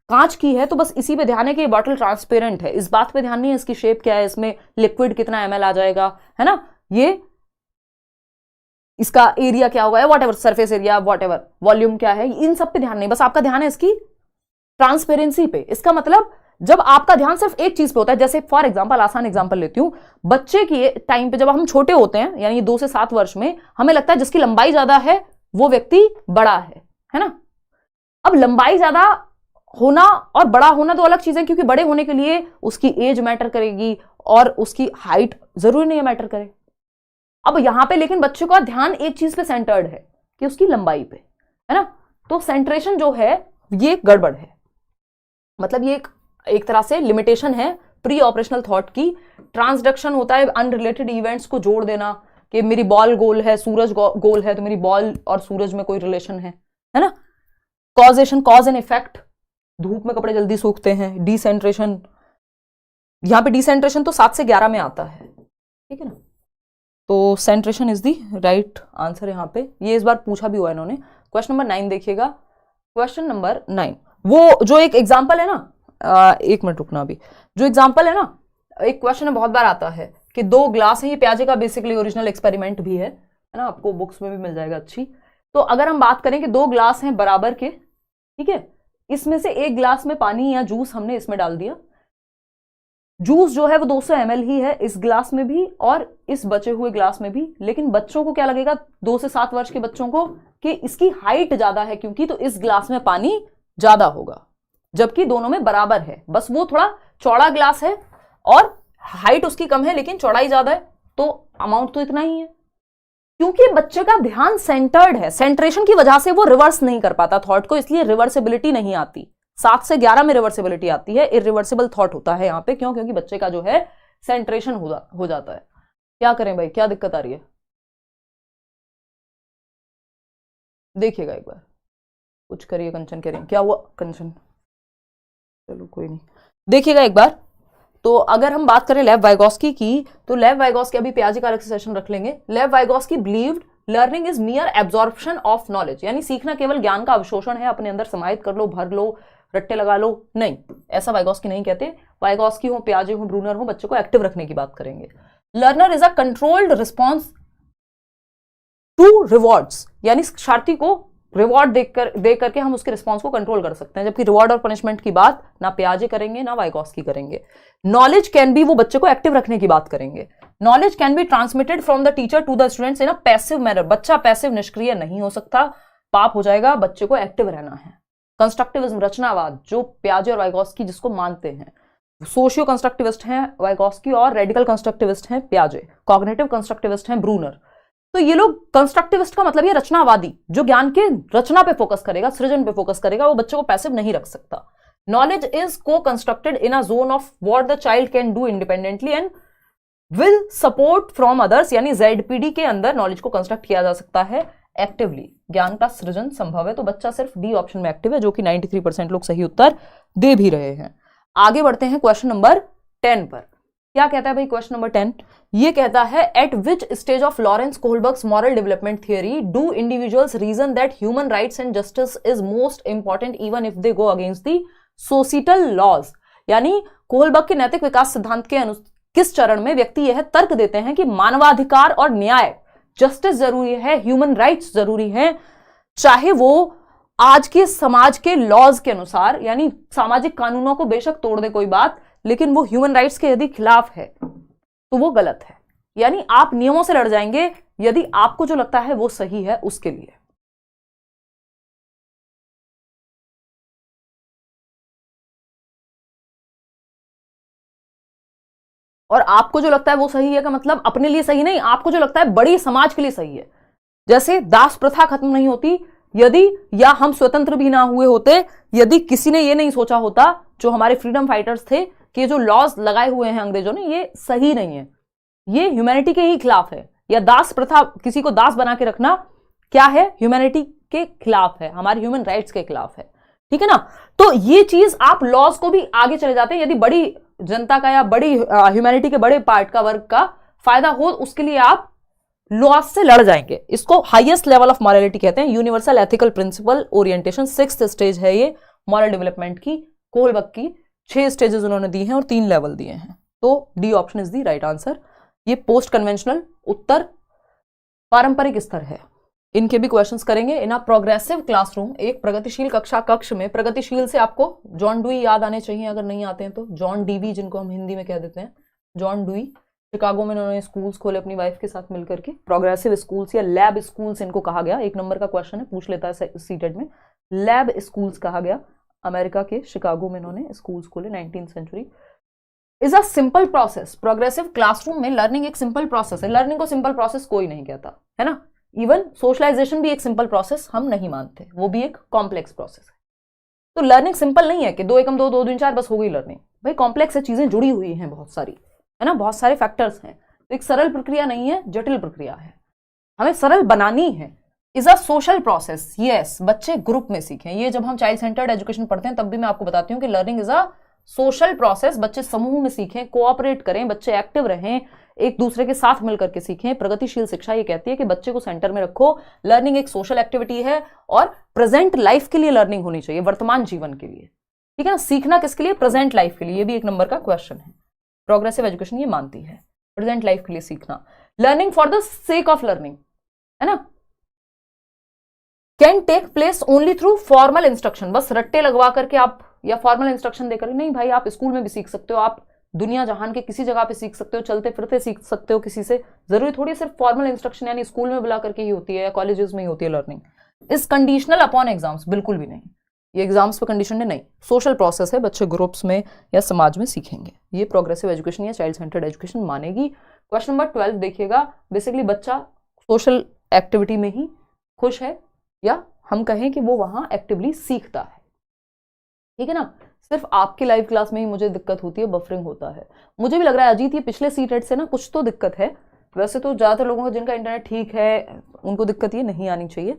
कांच की है तो बस इसी पे ध्यान है कि ये बॉटल ट्रांसपेरेंट है, इस बात पे ध्यान नहीं है इसकी शेप क्या है, इसमें लिक्विड कितना ml आ जाएगा, है ना, ये इसका एरिया क्या होगा, whatever surface area, whatever volume क्या है, इन सब पे ध्यान नहीं, बस आपका ध्यान है इसकी ट्रांसपेरेंसी पे। इसका मतलब जब आपका ध्यान सिर्फ एक चीज पे होता है, जैसे फॉर एग्जांपल, आसान एग्जांपल लेती हूं, बच्चे के टाइम पे जब हम छोटे होते हैं, यानी 2 से 7 वर्ष में, हमें लगता है जिसकी लंबाई ज्यादा है वो व्यक्ति बड़ा है ना। अब लंबाई ज्यादा होना और बड़ा होना दो अलग चीजें, क्योंकि बड़े होने के लिए उसकी एज मैटर करेगी और उसकी हाइट जरूरी नहीं है मैटर करे। अब यहां पे लेकिन बच्चे का ध्यान एक चीज पे सेंटर्ड है कि उसकी लंबाई पे, है ना, तो सेंट्रेशन जो है ये गड़बड़ है, मतलब ये एक तरह से लिमिटेशन है प्री ऑपरेशनल थॉट की। ट्रांसडक्शन होता है अनरिलेटेड इवेंट्स को जोड़ देना, कि मेरी बॉल गोल है, सूरज गोल है, तो मेरी बॉल और सूरज में कोई रिलेशन है ना। कॉजेशन, कॉज एंड इफेक्ट, धूप में कपड़े जल्दी सूखते हैं। डिसेंट्रेशन, यहां पे डिसेंट्रेशन तो 7 से 11 में आता है, ठीक है ना। तो सेंट्रेशन इज दी राइट आंसर यहां पे। ये इस बार पूछा भी हुआ है इन्होंने। क्वेश्चन नंबर 9 देखिएगा। क्वेश्चन नंबर 9, वो जो एक एग्जाम्पल है ना, एक मिनट रुकना अभी, जो एग्जाम्पल है ना, एक क्वेश्चन में बहुत बार आता है कि 2 ग्लास है, ये पियाजे का बेसिकली ओरिजिनल एक्सपेरिमेंट भी है ना, आपको बुक्स में भी मिल जाएगा अच्छी। तो अगर हम बात करें कि 2 ग्लास हैं बराबर के, ठीक है, इसमें से एक ग्लास में पानी या जूस हमने इसमें डाल दिया, जूस जो है वो 200 ml ही है इस ग्लास में भी और इस बचे हुए ग्लास में भी। लेकिन बच्चों को क्या लगेगा, 2 से 7 वर्ष के बच्चों को, कि इसकी हाइट ज्यादा है क्योंकि, तो इस ग्लास में पानी ज्यादा होगा, जबकि दोनों में बराबर है, बस वो थोड़ा चौड़ा ग्लास है और हाइट उसकी कम है लेकिन चौड़ाई ज्यादा है, तो अमाउंट तो इतना ही है। क्योंकि बच्चे का ध्यान सेंटर्ड है, सेंट्रेशन की वजह से वो रिवर्स नहीं कर पाता थॉट को, इसलिए रिवर्सिबिलिटी नहीं आती। 7 से 11 में रिवर्सिबिलिटी आती है, इरिवर्सिबल थॉट होता है यहाँ पे। क्यों? क्योंकि बच्चे का जो है सेंट्रेशन हो जाता है। क्या करें भाई, क्या दिक्कत आ रही है, देखिएगा एक बार, कुछ करिए। कंचन कह रहे हैं, क्या हुआ कंचन? चलो कोई नहीं, देखिएगा एक बार। तो अगर हम बात करें लेव वाइगोस्की की, तो लेव वाइगोस्की, अभी पियाजे का अलग से सेशन रख लेंगे। लेव Vygotsky believed learning is मियर absorption of knowledge, यानी सीखना केवल ज्ञान का अवशोषण है, अपने अंदर समाहित कर लो, भर लो, रट्टे लगा लो, नहीं, ऐसा वाइगोस्की नहीं कहते। वाइगोस्की हो, पियाजे हो, ब्रूनर हो, बच्चे को एक्टिव रखने की बात करेंगे। Learner is a controlled response to rewards, यानी शिक्षार्थी को रिवॉर्ड दे करके हम उसके रिस्पॉन्स को कंट्रोल कर सकते हैं, जबकि रिवॉर्ड और पनिशमेंट की बात ना पियाजे करेंगे ना वाइगोस्की करेंगे। नॉलेज कैन बी, वो बच्चे को एक्टिव रखने की बात करेंगे। Knowledge can be transmitted from the teacher to the students in a passive manner, बच्चा पैसिव निष्क्रिय नहीं हो सकता, पाप हो जाएगा, बच्चे को एक्टिव रहना है। कंस्ट्रक्टिविज्म, रचनावाद, जो पियाजे और वाइगोस्की जिसको मानते हैं, सोशियो कंस्ट्रक्टिविस्ट हैं वाइगोस्की और रेडिकल कंस्ट्रक्टिविस्ट हैं पियाजे, कॉग्निटिव कंस्ट्रक्टिविस्ट हैं ब्रूनर। तो ये लोग, कंस्ट्रक्टिविस्ट का मतलब ये रचनावादी, जो ज्ञान के रचना पे फोकस करेगा, सृजन पे फोकस करेगा, वो बच्चों को पैसिव नहीं रख सकता। नॉलेज इज को constructed in a zone of what the child can do independently and will support from others, यानी जेडपीडी के अंदर नॉलेज को कंस्ट्रक्ट किया जा सकता है एक्टिवली। ज्ञान का सृजन संभव है, तो बच्चा सिर्फ डी ऑप्शन में एक्टिव है, जो कि 93% लोग सही उत्तर दे भी रहे हैं। आगे बढ़ते हैं क्वेश्चन नंबर 10 पर। क्या कहता है भाई क्वेश्चन नंबर 10? ये कहता है, at which stage of Lawrence Kohlberg's moral development theory do individuals reason that human rights and justice is most important even if they go against the societal laws, यानी Kohlberg के नैतिक विकास सिद्धांत के किस चरण में व्यक्ति यह तर्क देते हैं कि मानवाधिकार और न्याय, जस्टिस जरूरी है, ह्यूमन राइट्स जरूरी है, चाहे वो आज के समाज के लॉज के अनुसार, यानी सामाजिक कानूनों को बेशक तोड़ दे कोई बात, लेकिन वो ह्यूमन राइट्स के यदि खिलाफ है तो वो गलत है। यानी आप नियमों से लड़ जाएंगे यदि आपको जो लगता है वो सही है उसके लिए। और आपको जो लगता है वो सही है का मतलब अपने लिए सही नहीं, आपको जो लगता है बड़ी समाज के लिए सही है। जैसे दास प्रथा खत्म नहीं होती यदि, या हम स्वतंत्र भी ना हुए होते यदि किसी ने ये नहीं सोचा होता, जो हमारे फ्रीडम फाइटर्स थे, कि जो लॉज लगाए हुए हैं अंग्रेजों ने ये सही नहीं है, ये ह्यूमैनिटी के ही खिलाफ है। या दास प्रथा, किसी को दास बना के रखना क्या है, ह्यूमैनिटी के खिलाफ है, हमारे ह्यूमन राइट्स के खिलाफ है, ठीक है ना। तो ये चीज आप लॉज को भी आगे चले जाते हैं, यदि बड़ी जनता का या बड़ी ह्यूमैनिटी के बड़े पार्ट का वर्ग का फायदा हो, उसके लिए आप लॉज से लड़ जाएंगे। इसको हाईएस्ट लेवल ऑफ मॉरलिटी कहते हैं, universal ethical principle orientation, 6th stage है ये मॉरल डेवलपमेंट की। कोहलबर्ग की 6 स्टेजेस उन्होंने दी हैं और 3 लेवल दिए हैं, तो D option is the right answer. ये पोस्ट कन्वेंशनल, उत्तर पारंपरिक स्तर है, इनके भी क्वेश्चंस करेंगे इन अ प्रोग्रेसिव क्लासरूम। एक प्रगतिशील कक्षा कक्ष में, प्रगतिशील से आपको जॉन डुई याद आने चाहिए, अगर नहीं आते हैं तो जॉन डीवी, जिनको हम हिंदी में कह देते हैं, जॉन डुई। शिकागो में उन्होंने स्कूल्स खोले अपनी वाइफ के साथ मिलकर के, प्रोग्रेसिव स्कूल्स या लैब स्कूल्स इनको कहा गया। 1 नंबर का क्वेश्चन है, पूछ लेता है सीटेट में, लैब स्कूल्स कहा गया। अमेरिका के शिकागो में इन्होंने स्कूल्स खोले 19th century. Is a simple process, progressive classroom में लर्निंग एक सिंपल प्रोसेस है। लर्निंग को सिंपल प्रोसेस कोई नहीं कहता है ना, इवन सोशलाइजेशन भी एक सिंपल प्रोसेस हम नहीं मानते, वो भी एक कॉम्प्लेक्स प्रोसेस है। तो लर्निंग सिंपल नहीं है कि 2 एकम 2 2 दूनी 4 बस हो गई लर्निंग। भाई कॉम्प्लेक्स है, चीजें जुड़ी हुई हैं बहुत सारी, है ना, बहुत सारे फैक्टर्स हैं। तो एक सरल प्रक्रिया नहीं है, जटिल प्रक्रिया है, हमें सरल बनानी है। Is a social process, yes, बच्चे ग्रुप में सीखें। ये जब हम चाइल्ड सेंटर्ड एजुकेशन पढ़ते हैं तब भी मैं आपको बताती हूँ कि learning is a social process. बच्चे समूह में सीखें, कोऑपरेट करें, बच्चे एक्टिव रहें, एक दूसरे के साथ मिलकर के सीखें। प्रगतिशील शिक्षा ये कहती है कि बच्चे को सेंटर में रखो। लर्निंग एक सोशल एक्टिविटी है और प्रेजेंट लाइफ के लिए लर्निंग होनी चाहिए, वर्तमान जीवन के लिए, ठीक है ना। सीखना किसके लिए? प्रेजेंट लाइफ के लिए। ये भी एक नंबर का क्वेश्चन है, प्रोग्रेसिव एजुकेशन ये मानती है, प्रेजेंट लाइफ के लिए सीखना। Learning for the sake of learning, है ना, can take place only through formal instruction. बस रट्टे लगवा करके आप या फॉर्मल इंस्ट्रक्शन देकर नहीं भाई, आप स्कूल में भी सीख सकते हो, आप दुनिया जहान के किसी जगह पे सीख सकते हो, चलते फिरते सीख सकते हो किसी से। जरूरी थोड़ी सिर्फ फॉर्मल इंस्ट्रक्शन यानी स्कूल में बुला करके ही होती है या कॉलेजेस में ही होती है लर्निंग। इस कंडीशनल अपॉन एग्जाम्स, बिल्कुल भी नहीं, ये एग्जाम्स पे कंडीशन है नहीं। सोशल प्रोसेस है, बच्चे ग्रुप्स में या समाज में सीखेंगे। ये प्रोग्रेसिव एजुकेशन या चाइल्ड सेंटर्ड एजुकेशन मानेगी। क्वेश्चन नंबर 12 देखिएगा। बेसिकली बच्चा सोशल एक्टिविटी में ही खुश है या हम कहें कि वो वहां एक्टिवली सीखता है, ठीक है ना। सिर्फ आपकी लाइव क्लास में ही मुझे दिक्कत होती है, बफरिंग होता है। मुझे भी लग रहा है अजीत ये पिछले सीटेट से ना कुछ तो दिक्कत है। वैसे तो ज्यादातर लोगों का जिनका इंटरनेट ठीक है उनको दिक्कत ये नहीं आनी चाहिए,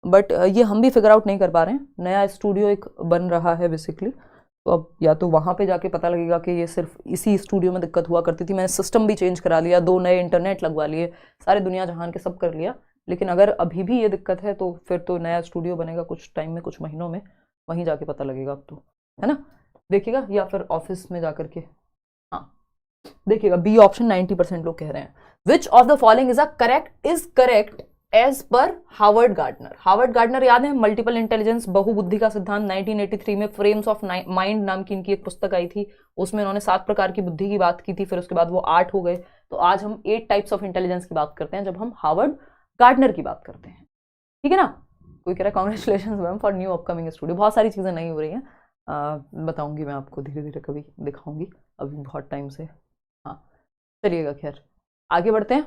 बट ये हम भी फिगर आउट नहीं कर पा रहे हैं। नया स्टूडियो एक बन रहा है बेसिकली, तो अब या तो वहाँ पे जाके पता लगेगा कि ये सिर्फ इसी स्टूडियो में दिक्कत हुआ करती थी। मैंने सिस्टम भी चेंज करा लिया, 2 नए इंटरनेट लगवा लिए, सारे दुनिया जहान के सब कर लिया, लेकिन अगर अभी भी ये दिक्कत है तो फिर तो नया स्टूडियो बनेगा कुछ टाइम में, कुछ महीनों में, वहीं जाके पता लगेगा अब तो, है ना। देखिएगा या फिर ऑफिस में जाकर के, हाँ देखिएगा। बी ऑप्शन 90% लोग कह रहे हैं। Which of the following is correct as per Harvard Gardner. Harvard Gardner याद है, मल्टीपल इंटेलिजेंस, बहुबुद्धि का सिद्धांत। 1983 में फ्रेम्स ऑफ माइंड नाम की इनकी एक पुस्तक आई थी, उसमें उन्होंने 7 प्रकार की बुद्धि की बात की थी, फिर उसके बाद वो 8 हो गए। तो आज हम 8 टाइप्स ऑफ इंटेलिजेंस की बात करते हैं जब हम हार्वर्ड गार्डनर की बात करते हैं, ठीक है ना। कोई कह रहा है congratulation ma'am for new upcoming studio. बहुत सारी चीजें नहीं हो रही हैं, बताऊंगी मैं आपको धीरे धीरे, कभी दिखाऊंगी, अभी बहुत टाइम से। हाँ चलिएगा, खैर आगे बढ़ते हैं।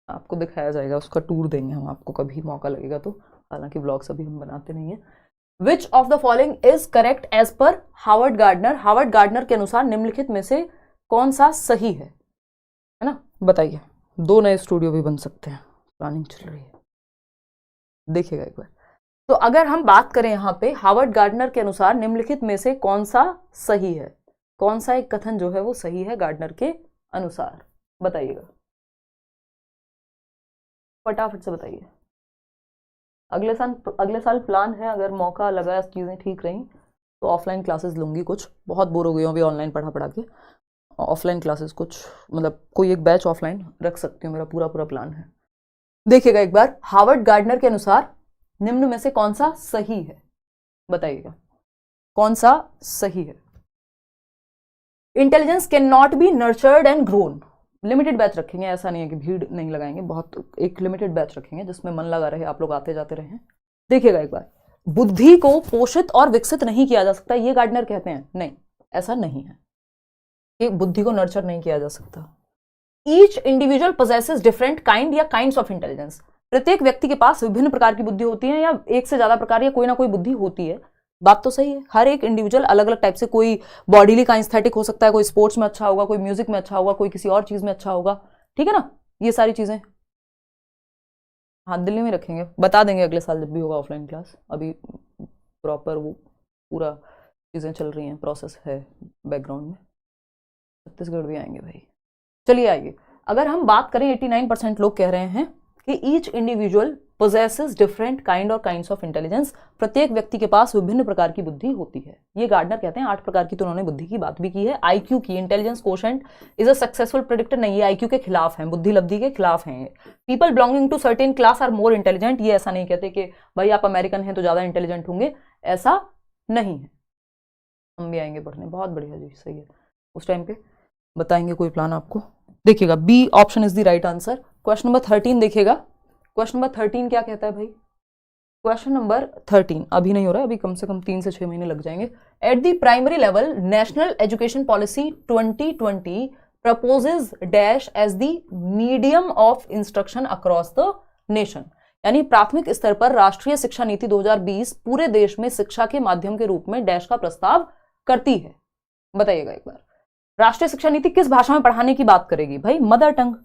आपको दिखाया जाएगा, उसका टूर देंगे हम आपको कभी मौका लगेगा तो, हालांकि ब्लॉग्स अभी हम बनाते नहीं हैं। Which of the following is correct as per Harvard Gardner. Harvard Gardner के अनुसार निम्नलिखित में से कौन सा सही है ना, बताइए। 2 नए स्टूडियो भी बन सकते हैं, प्लानिंग चल रही है, देखिएगा एक बार। तो अगर हम बात करें यहाँ पे हार्वर्ड गार्डनर के अनुसार निम्नलिखित में से कौन सा सही है, कौन सा एक कथन जो है वो सही है गार्डनर के अनुसार, बताइएगा फटाफट से बताइए। अगले साल प्लान है, अगर मौका लगा, चीजें ठीक रही तो ऑफलाइन क्लासेस लूंगी। कुछ बहुत बोर हो गई हूँ अभी ऑनलाइन पढ़ा के, ऑफलाइन क्लासेस कुछ मतलब कोई एक बैच ऑफलाइन रख सकती हूँ, मेरा पूरा प्लान है। देखिएगा एक बार, हार्वर्ड गार्डनर के अनुसार निम्न में से कौन सा सही है, बताइएगा कौन सा सही है। Intelligence can not be nurtured and grown. Limited batch रखेंगे, ऐसा नहीं है कि भीड़ नहीं लगाएंगे, बहुत एक लिमिटेड बैच रखेंगे जिसमें मन लगा रहे, आप लोग आते जाते रहें। देखिएगा एक बार, बुद्धि को पोषित और विकसित नहीं किया जा सकता, ये गार्डनर कहते हैं। नहीं, ऐसा नहीं है कि बुद्धि को नर्चर नहीं किया जा सकता। Each individual possesses different kind या काइंड्स ऑफ इंटेलिजेंस। प्रत्येक व्यक्ति के पास विभिन्न प्रकार की बुद्धि होती है, या एक से ज्यादा प्रकार या कोई ना कोई बुद्धि होती है। बात तो सही है, हर एक इंडिविजुअल अलग अलग टाइप से, कोई बॉडीली काइंस्थेटिक हो सकता है, कोई स्पोर्ट्स में अच्छा होगा, कोई म्यूजिक में अच्छा होगा, कोई किसी और चीज में अच्छा होगा, ठीक है ना। ये सारी चीजें हाँ दिल्ली में रखेंगे, बता देंगे अगले साल जब भी होगा ऑफलाइन क्लास। अभी प्रॉपर वो पूरा चीजें चल रही हैं, प्रोसेस है बैकग्राउंड में। छत्तीसगढ़ भी आएंगे भाई, चलिए आइए। अगर हम बात करें 89% लोग कह रहे हैं कि each individual possesses different kind और काइंड्स ऑफ इंटेलिजेंस। प्रत्येक व्यक्ति के पास विभिन्न प्रकार की बुद्धि होती है, ये गार्डनर कहते हैं। 8 प्रकार की तो उन्होंने बुद्धि की बात भी की है। आईक्यू की, intelligence quotient is a successful predictor, नहीं, ये आईक्यू के खिलाफ है, बुद्धि लब्धि के खिलाफ है। People belonging to certain class are more intelligent, ये ऐसा नहीं कहते कि भाई आप अमेरिकन हैं तो ज्यादा इंटेलिजेंट होंगे, ऐसा नहीं है। हम भी आएंगे पढ़ने, बहुत बढ़िया जी, सही है। उस टाइम पे बताएंगे कोई प्लान आपको। देखिएगा B option is the right answer. Question number 13 देखिएगा। क्वेश्चन नंबर 13 क्या कहता है भाई? क्वेश्चन नंबर 13 अभी नहीं हो रहा है, अभी कम से कम 3 से 6 महीने लग जाएंगे। At the primary level national education policy 2020 proposes dash as the medium of instruction across the nation. यानी प्राथमिक स्तर पर राष्ट्रीय शिक्षा नीति 2020 पूरे देश में शिक्षा के माध्यम के रूप में डैश का प्रस्ताव करती है। बताइएगा एक बार, राष्ट्रीय शिक्षा नीति किस भाषा में पढ़ाने की बात करेगी? भाई मदर टंग।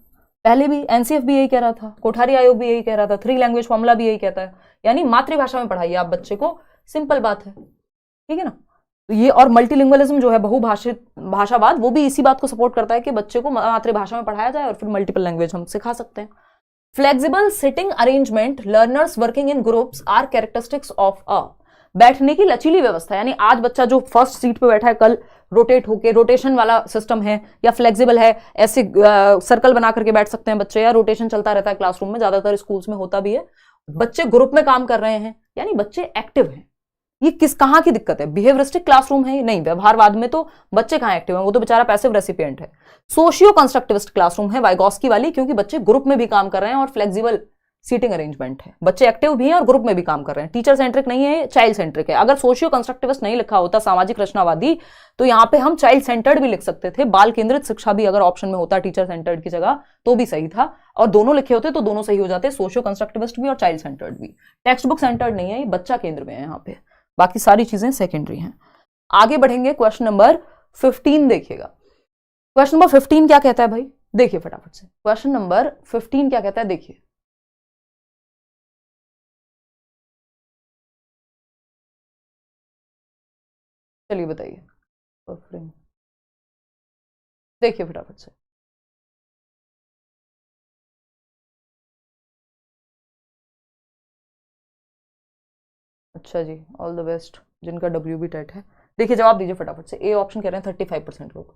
पहले भी एनसीएफ भी यही कह रहा था, कोठारी आयोग भी यही कह रहा था, 3 लैंग्वेज फॉर्मूला भी यही कहता है, यानी मातृभाषा में पढ़ाइए आप बच्चे को, सिंपल बात है, ठीक है ना। तो ये और मल्टीलिंगुअलिज्म जो है, बहुभाषित भाषावाद, वो भी इसी बात को सपोर्ट करता है कि बच्चे को मातृभाषा में पढ़ाया जाए और फिर मल्टीपल लैंग्वेज हम सिखा सकते हैं। Flexible sitting arrangement, learners working in groups are characteristics of a. बैठने की लचीली व्यवस्था, यानी आज बच्चा जो फर्स्ट सीट पे बैठा है कल रोटेट होके, रोटेशन वाला सिस्टम है या फ्लेक्सिबल है, ऐसे सर्कल बना करके बैठ सकते हैं बच्चे, या रोटेशन चलता रहता है क्लासरूम में, ज्यादातर स्कूल्स में होता भी है। बच्चे ग्रुप में काम कर रहे हैं, यानी बच्चे एक्टिव हैं। ये कहाँ की दिक्कत है? बिहेवियरिस्टिक क्लासरूम है? नहीं, व्यवहारवाद में तो बच्चे कहाँ एक्टिव हैं, वो तो बेचारा पैसिव रेसिपिएंट है। सोशियो कंस्ट्रक्टिविस्ट क्लासरूम है वाइगॉस्की वाली, क्योंकि बच्चे ग्रुप में भी काम कर रहे हैं और फ्लेक्सिबल सीटिंग अरेंजमेंट है, बच्चे एक्टिव भी हैं और ग्रुप में भी काम कर रहे हैं। टीचर सेंट्रिक नहीं है, चाइल्ड सेंट्रिक है। अगर सोशियो कंस्ट्रक्टिविस्ट नहीं लिखा होता, सामाजिक रचनावादी, तो यहाँ पे हम चाइल्ड सेंटर्ड भी लिख सकते थे। बाल केंद्रित शिक्षा भी अगर ऑप्शन में होता टीचर सेंटर्ड की जगह तो भी सही था, और दोनों लिखे होते तो दोनों सही हो जाते, सोशियो कंस्ट्रक्टिविस्ट भी और चाइल्ड सेंटर्ड भी। टेक्स्ट बुक सेंटर्ड नहीं है, ये बच्चा केंद्र में है यहाँ पे, बाकी सारी चीजें सेकेंडरी हैं। आगे बढ़ेंगे, क्वेश्चन नंबर 15 देखिएगा। क्वेश्चन नंबर 15 क्या कहता है भाई? देखिए फटाफट से, क्वेश्चन नंबर 15 क्या कहता है, देखिए। चलिए बताइए, देखिए फटाफट से। अच्छा जी, ऑल द बेस्ट जिनका WB टेट है। देखिए जवाब दीजिए फटाफट से। ए ऑप्शन कह रहे हैं 35% लोग।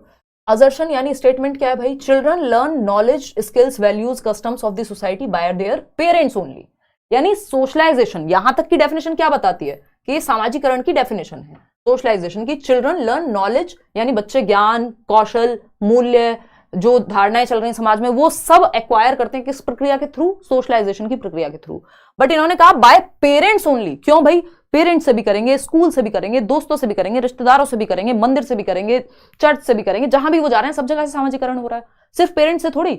असर्शन यानी स्टेटमेंट क्या है भाई? Children learn knowledge, skills, values, customs of the society bye their parents only. यानी सोशलाइजेशन, यहां तक की डेफिनेशन क्या बताती है कि सामाजिकरण की डेफिनेशन है सोशलाइजेशन की। चिल्ड्रन लर्न नॉलेज यानी बच्चे ज्ञान, कौशल, मूल्य, जो धारणाएं चल रही हैं समाज में, वो सब एक्वायर करते हैं किस प्रक्रिया के थ्रू? सोशलाइजेशन की प्रक्रिया के थ्रू। बट इन्होंने कहा बाय पेरेंट्स ओनली। क्यों भाई? पेरेंट्स से भी करेंगे, स्कूल से भी करेंगे, दोस्तों से भी करेंगे, रिश्तेदारों से भी करेंगे, मंदिर से भी करेंगे, चर्च से भी करेंगे, जहां भी वो जा रहे हैं सब जगह से सामाजिकरण हो रहा है, सिर्फ पेरेंट्स से थोड़ी।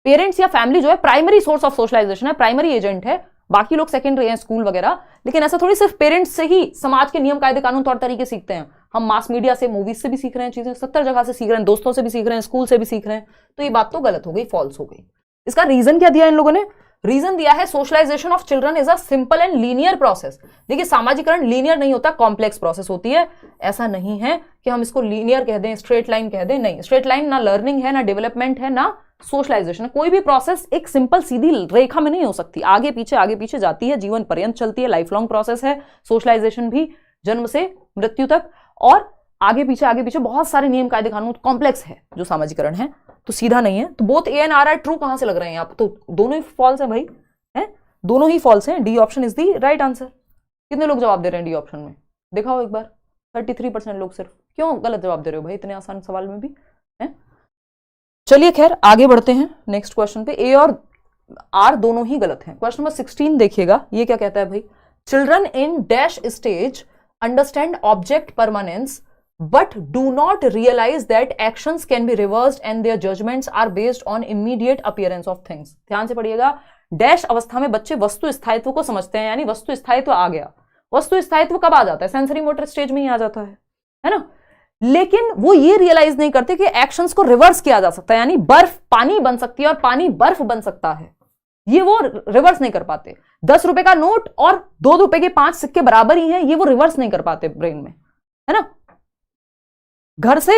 पेरेंट्स या फैमिली जो है प्राइमरी सोर्स ऑफ सोशलाइजेशन है, प्राइमरी एजेंट है, बाकी लोग सेकेंडरी हैं, स्कूल वगैरह। लेकिन ऐसा थोड़ी सिर्फ पेरेंट्स से ही समाज के नियम कायदे कानून तौर तरीके सीखते हैं। हम मास मीडिया से, मूवीज से भी सीख रहे हैं चीजें, 70 जगह से सीख रहे हैं, दोस्तों से भी सीख रहे हैं, स्कूल से भी सीख रहे हैं। तो ये बात तो गलत हो गई, फॉल्स हो गई। इसका रीजन क्या दिया इन लोगों ने? रीजन दिया है socialization of children is a simple and linear process. देखिए सामाजिकरण लीनियर नहीं होता, कॉम्प्लेक्स प्रोसेस होती है। ऐसा नहीं है कि हम इसको लीनियर कह दें, स्ट्रेट लाइन कह दें, नहीं। स्ट्रेट लाइन ना लर्निंग है, ना डेवलपमेंट है, ना सोशलाइजेशन है। कोई भी प्रोसेस एक सिंपल सीधी रेखा में नहीं हो सकती, आगे पीछे जाती है, जीवन पर्यंत चलती है, लाइफ लॉन्ग प्रोसेस है सोशलाइजेशन भी, जन्म से मृत्यु तक। और आगे पीछे बहुत सारे नियम कायदे कानून, कॉम्प्लेक्स है जो सामाजिकरण है, तो सीधा नहीं है। तो both A and R true कहां से लग रहे हैं आप? तो दोनों ही फॉल्स है भाई, हैं? दोनों ही फॉल्स हैं। D option is the right answer. कितने लोग जवाब दे रहे हैं डी ऑप्शन में? दिखाओ एक बार। 33% लोग सिर्फ। क्यों गलत जवाब दे रहे हो भाई इतने आसान सवाल में भी, हैं? चलिए खैर आगे बढ़ते हैं नेक्स्ट क्वेश्चन पे। ए और आर दोनों ही गलत हैं। क्वेश्चन नंबर 16 देखिएगा, ये क्या कहता है भाई? Children in dash stage understand object permanence but do not realize that actions can be reversed and their judgments are based on immediate appearance of things। ध्यान से पढ़िएगा। डैश अवस्था में बच्चे वस्तु स्थायित्व को समझते हैं, यानी वस्तु स्थायित्व आ गया। वस्तु स्थायित्व कब आ जाता है? सेंसरी मोटर स्टेज में ही आ जाता है ना। लेकिन वो ये रियलाइज नहीं करते कि एक्शंस को रिवर्स किया जा सकता है, यानी बर्फ पानी बन सकती है और पानी बर्फ बन सकता है, ये वो रिवर्स नहीं कर पाते। 10 रुपए का नोट और 2 रुपए के 5 सिक्के बराबर ही हैं, ये वो रिवर्स नहीं कर पाते ब्रेन में, है ना। घर से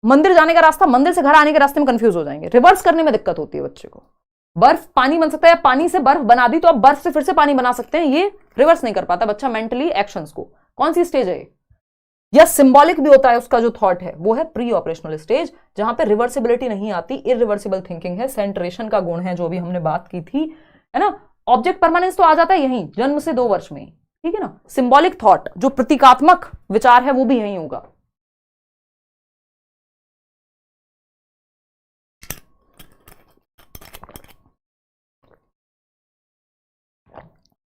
मंदिर जाने का रास्ता, मंदिर से घर आने के रास्ते में कंफ्यूज हो जाएंगे, रिवर्स करने में दिक्कत होती है बच्चे को। बर्फ पानी बन सकता है, पानी से बर्फ बना दी तो अब बर्फ से फिर से पानी बना सकते हैं, ये रिवर्स नहीं कर पाता बच्चा मेंटली एक्शंस को। कौन सी स्टेज है? या सिंबॉलिक भी होता है उसका जो थॉट है, वो है प्री ऑपरेशनल स्टेज, जहां पे रिवर्सिबिलिटी नहीं आती, इरिवर्सिबल थिंकिंग है, सेंट्रेशन का गुण है जो भी हमने बात की थी, है ना। ऑब्जेक्ट परमानेंस तो आ जाता है यहीं जन्म से 2 वर्ष में, ठीक है ना। सिंबॉलिक थॉट जो प्रतीकात्मक विचार है वो भी यहीं होगा।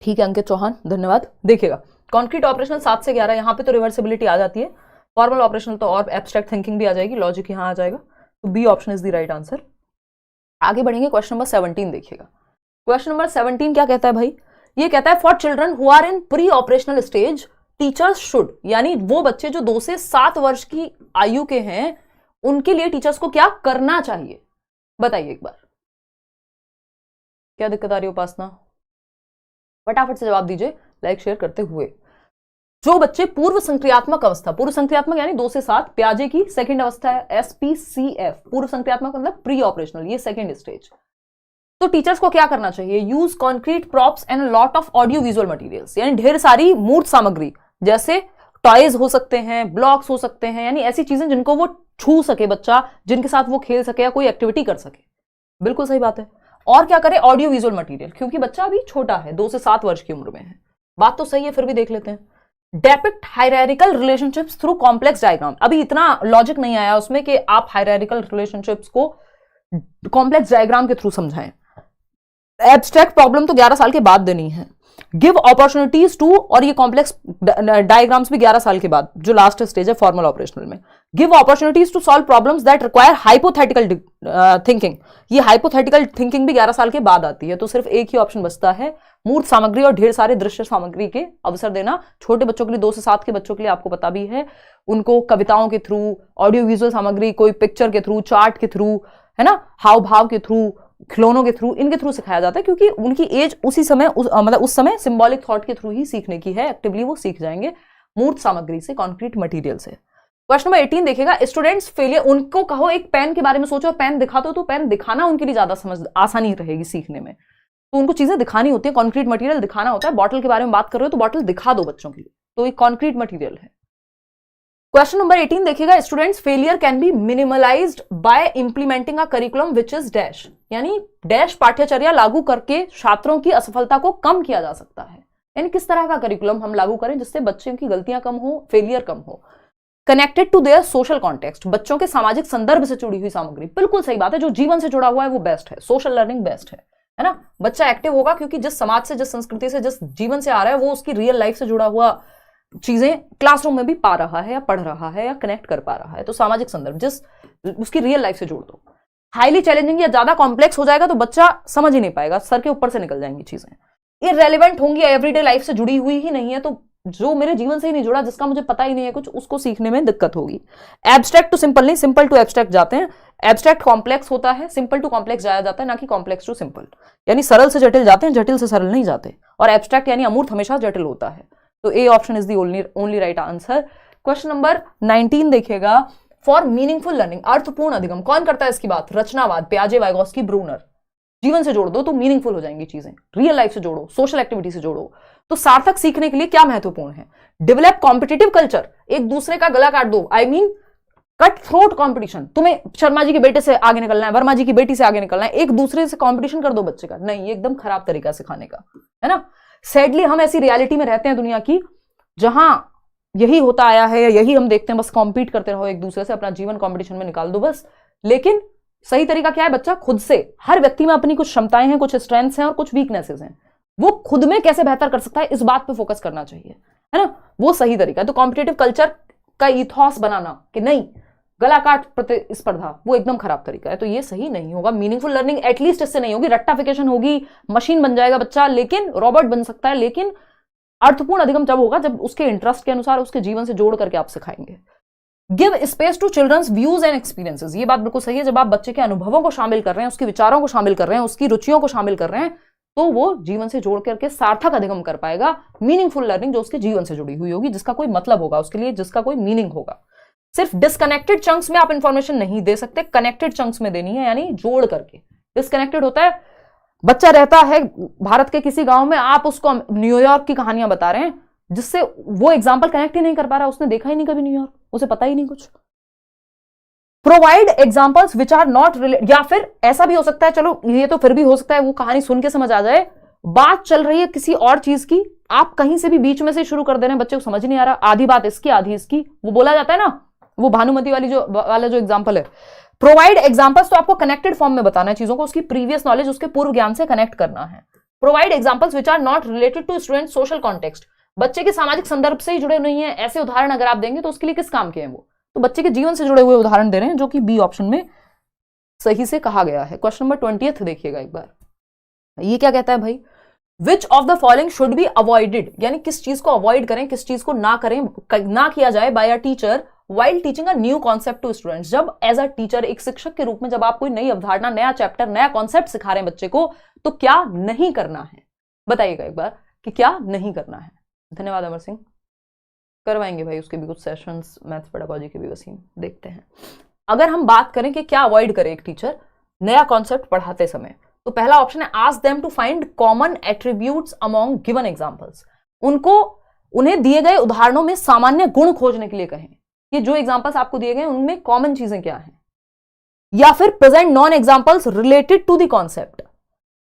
ठीक है अंकित चौहान, धन्यवाद। देखिएगा कॉन्क्रीट ऑपरेशनल 7 से 11, यहां पे तो रिवर्सिबिलिटी आ जाती है। फॉर्मल ऑपरेशनल तो और एब्स्ट्रैक्ट थिंकिंग भी आ जाएगी, लॉजिक यहां आ जाएगा। तो B option is the right answer. आगे बढ़ेंगे, क्वेश्चन नंबर 17 देखिएगा। क्वेश्चन नंबर 17 क्या कहता है भाई? ये कहता है for children who are in pre operational stage teachers should, यानी वो बच्चे जो 2 से 7 वर्ष की आयु के हैं उनके लिए टीचर्स को क्या करना चाहिए? बताइए एक बार, क्या दिक्कत आ रही है उपासना? फटाफट से जवाब दीजिए लाइक शेयर करते हुए। जो बच्चे पूर्व संक्रियात्मक अवस्था, पूर्व संक्रियात्मक यानी 2 से 7, प्याजे की सेकंड अवस्था है SPCF, पूर्व संक्रियात्मक मतलब प्री ऑपरेशनल, ये सेकंड स्टेज। तो टीचर्स को क्या करना चाहिए? Use concrete props and lot of audio visual materials, यानी ढेर सारी मूर्त सामग्री, जैसे टॉयज हो सकते हैं, ब्लॉक्स हो सकते हैं, यानी ऐसी चीजें जिनको वो छू सके बच्चा, जिनके साथ वो खेल सके या कोई एक्टिविटी कर सके। बिल्कुल सही बात है। और क्या करे? ऑडियो विजुअल मटेरियल, क्योंकि बच्चा अभी छोटा है, 2 से 7 वर्ष की उम्र में है। बात तो सही है, फिर भी देख लेते हैं। Depict hierarchical relationships through complex diagram. अभी इतना लॉजिक नहीं आया उसमें कि आप हायरार्किकल रिलेशनशिप्स को कॉम्प्लेक्स डायग्राम के थ्रू समझाएं। एब्स्ट्रैक्ट प्रॉब्लम तो 11 साल के बाद देनी है। गिव अपॉर्चुनिटीज टू, और ये कॉम्प्लेक्स डायग्राम्स भी 11 साल के बाद, जो लास्ट स्टेज है फॉर्मल ऑपरेशनल में। Give opportunities to solve problems that require hypothetical thinking. ये हाइपोथेटिकल थिंकिंग भी 11 साल के बाद आती है। तो सिर्फ एक ही ऑप्शन बचता है, मूर्त सामग्री और ढेर सारे दृश्य सामग्री के अवसर देना। छोटे बच्चों के लिए, 2 से 7 के बच्चों के लिए आपको पता भी है, उनको कविताओं के थ्रू, ऑडियो विजुअल सामग्री, कोई पिक्चर के थ्रू, चार्ट के थ्रू, है ना, हाव भाव के थ्रू, खिलौनों के थ्रू, इनके थ्रू सिखाया जाता है, क्योंकि उनकी एज उसी समय मतलब उस समय सिंबॉलिक थॉट के थ्रू ही सीखने की है। एक्टिवली वो सीख जाएंगे मूर्त सामग्री से, कॉन्क्रीट मटेरियल से। क्वेश्चन नंबर 18 देखिएगा, स्टूडेंट्स फेलियर, उनको कहो एक पेन के बारे में सोचो और पेन दिखा दो, तो पेन दिखाना उनके लिए ज्यादा समझ आसानी रहेगी सीखने में। तो उनको चीजें दिखानी होती है, कॉन्क्रीट मटेरियल दिखाना होता है। बॉटल के बारे में बात कर रहे हो तो बॉटल दिखा दो बच्चों के लिए, तो एक कॉन्क्रीट मटेरियल है। क्वेश्चन नंबर 18 देखिएगा, students failure can be minimalized by implementing a curriculum which is dash, यानी डैश पाठ्यचर्या लागू करके छात्रों की असफलता को कम किया जा सकता है। यानी किस तरह का करिकुलम हम लागू करें जिससे बच्चों की गलतियां कम हो, फेलियर कम हो। Connected to their social context, बच्चों के सामाजिक संदर्भ से जुड़ी हुई सामग्री। बिल्कुल सही बात है, जो जीवन से जुड़ा हुआ है वो बेस्ट है, सोशल लर्निंग बेस्ट है ना। बच्चा एक्टिव होगा क्योंकि जिस समाज से, जिस संस्कृति से, जिस जीवन से आ रहा है, वो उसकी रियल लाइफ से जुड़ा हुआ चीजें क्लासरूम में भी पा रहा है या पढ़ रहा है या कनेक्ट कर पा रहा है। तो सामाजिक संदर्भ जिस उसकी रियल लाइफ से जोड़ दो। हाईली चैलेंजिंग या ज्यादा कॉम्प्लेक्स हो जाएगा तो बच्चा समझ ही नहीं पाएगा, सर के ऊपर से निकल जाएंगी चीजें, इररेलेवेंट होंगी, एवरीडे लाइफ से जुड़ी हुई ही नहीं है, तो जो मेरे जीवन से ही नहीं जुड़ा, जिसका मुझे पता ही नहीं है कुछ, उसको सीखने में दिक्कत होगी। एब्स्ट्रैक्ट टू सिंपल नहीं, सिंपल टू एब्स्ट्रैक्ट जाते हैं। एब्स्ट्रैक्ट कॉम्प्लेक्स होता है, सिंपल टू कॉम्प्लेक्स जाया जाता है, ना कि कॉम्प्लेक्स टू सिंपल। यानी सरल से जटिल जाते हैं, जटिल से सरल नहीं जाते। और एब्स्ट्रैक्ट यानी अमूर्त हमेशा जटिल होता है। तो A option is the only right answer. Question number 19 देखिएगा, फॉर मीनिंगफुल लर्निंग, अर्थपूर्ण अधिगम, कौन करता है इसकी बात? रचनावाद, पियाजे, वाइगोस्की, ब्रूनर। जीवन से जोड़ दो तो मीनिंगफुल हो जाएंगी चीजें, रियल लाइफ से जोड़ो, सोशल एक्टिविटी से जोड़ो। तो सार्थक सीखने के लिए क्या महत्वपूर्ण है? डेवलप कॉम्पिटिटिव कल्चर, एक दूसरे का गला काट दो, I mean cut throat competition. तुम्हें शर्मा जी के बेटे से आगे निकलना है, वर्मा जी की बेटी से आगे निकलना है, एक दूसरे से कॉम्पिटिशन कर दो बच्चे का, नहीं, ये एकदम खराब तरीका सिखाने का है ना। सैडली हम ऐसी रियलिटी में रहते हैं दुनिया की जहां यही होता आया है, या यही हम देखते हैं, बस कॉम्पीट करते रहो एक दूसरे से, अपना जीवन कॉम्पिटिशन में निकाल दो बस। लेकिन सही तरीका क्या है? बच्चा खुद से, हर व्यक्ति में अपनी कुछ क्षमताएं हैं, कुछ स्ट्रेंथ्स हैं और कुछ वीकनेसेस हैं, वो खुद में कैसे बेहतर कर सकता है, इस बात पे फोकस करना चाहिए, है ना। वो सही तरीका है। तो कॉम्पिटिटिव कल्चर का इथॉस बनाना कि नहीं, गला काट प्रतिस्पर्धा, वो एकदम खराब तरीका है। तो ये सही नहीं होगा। मीनिंगफुल लर्निंग एटलीस्ट इससे नहीं होगी, रट्टाफिकेशन होगी, मशीन बन जाएगा बच्चा, लेकिन रॉबोट बन सकता है, लेकिन अर्थपूर्ण अधिगम जब होगा जब उसके इंटरेस्ट के अनुसार, उसके जीवन से जोड़ करके आप सिखाएंगे। Give space to children's views and experiences, ये बात बिल्कुल सही है। जब आप बच्चे के अनुभवों को शामिल कर रहे हैं, उसके विचारों को शामिल कर रहे हैं, उसकी रुचियों को शामिल कर रहे हैं, तो वो जीवन से जोड़ करके सार्थक अधिगम कर पाएगा। मीनिंगफुल लर्निंग जो उसके जीवन से जुड़ी हुई होगी, जिसका कोई मतलब होगा उसके लिए, जिसका कोई मीनिंग होगा। सिर्फ डिस्कनेक्टेड चंक्स में आप इंफॉर्मेशन नहीं दे सकते, कनेक्टेड चंक्स में देनी है, यानी जोड़ करके। डिस्कनेक्टेड होता है, बच्चा रहता है भारत के किसी गांव में, आप उसको न्यूयॉर्क की कहानियां बता रहे हैं, जिससे वो एग्जाम्पल कनेक्ट ही नहीं कर पा रहा, उसने देखा ही नहीं कभी न्यूयॉर्क, उसे पता ही नहीं कुछ। Provide examples which are not related, या फिर ऐसा भी हो सकता है, चलो ये तो फिर भी हो सकता है वो कहानी सुन के समझ आ जाए, बात चल रही है किसी और चीज की, आप कहीं से भी बीच में से शुरू कर दे रहे हैं, बच्चे को समझ नहीं आ रहा, आधी बात इसकी आधी इसकी, वो बोला जाता है ना, वो भानुमति वाला जो एग्जाम्पल है। प्रोवाइड एग्जाम्पल्स, तो आपको कनेक्टेड फॉर्म में बताना है चीजों को, उसकी प्रीवियस नॉलेज, उसके पूर्व ज्ञान से कनेक्ट करना है। Provide examples which are not related to student social context, बच्चे के सामाजिक संदर्भ से ही जुड़े नहीं है, ऐसे उदाहरण अगर आप देंगे तो उसके लिए किस काम के हैं वो, तो बच्चे के जीवन से जुड़े हुए उदाहरण दे रहे हैं, जो कि बी ऑप्शन में सही से कहा गया है। क्वेश्चन नंबर 20 देखिएगा एक बार, ये क्या कहता है भाई, विच of the following should be avoided, यानी किस चीज को अवॉइड करें, किस चीज को ना करें, ना किया जाए by a teacher while teaching a new concept to students. जब एज अ टीचर, एक शिक्षक के रूप में जब आप कोई नई अवधारणा, नया चैप्टर, नया कॉन्सेप्ट सिखा रहे हैं बच्चे को, तो क्या नहीं करना है, बताइएगा एक बार कि क्या नहीं करना है। धन्यवाद अमर सिंह, करवाएंगे भाई उसके भी कुछ सेशंस मैथ्स पेडागोजी के भी, वसीम देखते हैं। अगर हम बात करें कि क्या अवॉइड करे एक टीचर नया कॉन्सेप्ट पढ़ाते समय, तो पहला ऑप्शन है ask them to find common attributes among given examples. उन्हें दिए गए उदाहरणों में सामान्य गुण खोजने के लिए कहें कि जो एग्जांपल्स आपको दिए गए उनमें कॉमन चीजें क्या हैं। या फिर present non examples related to the concept,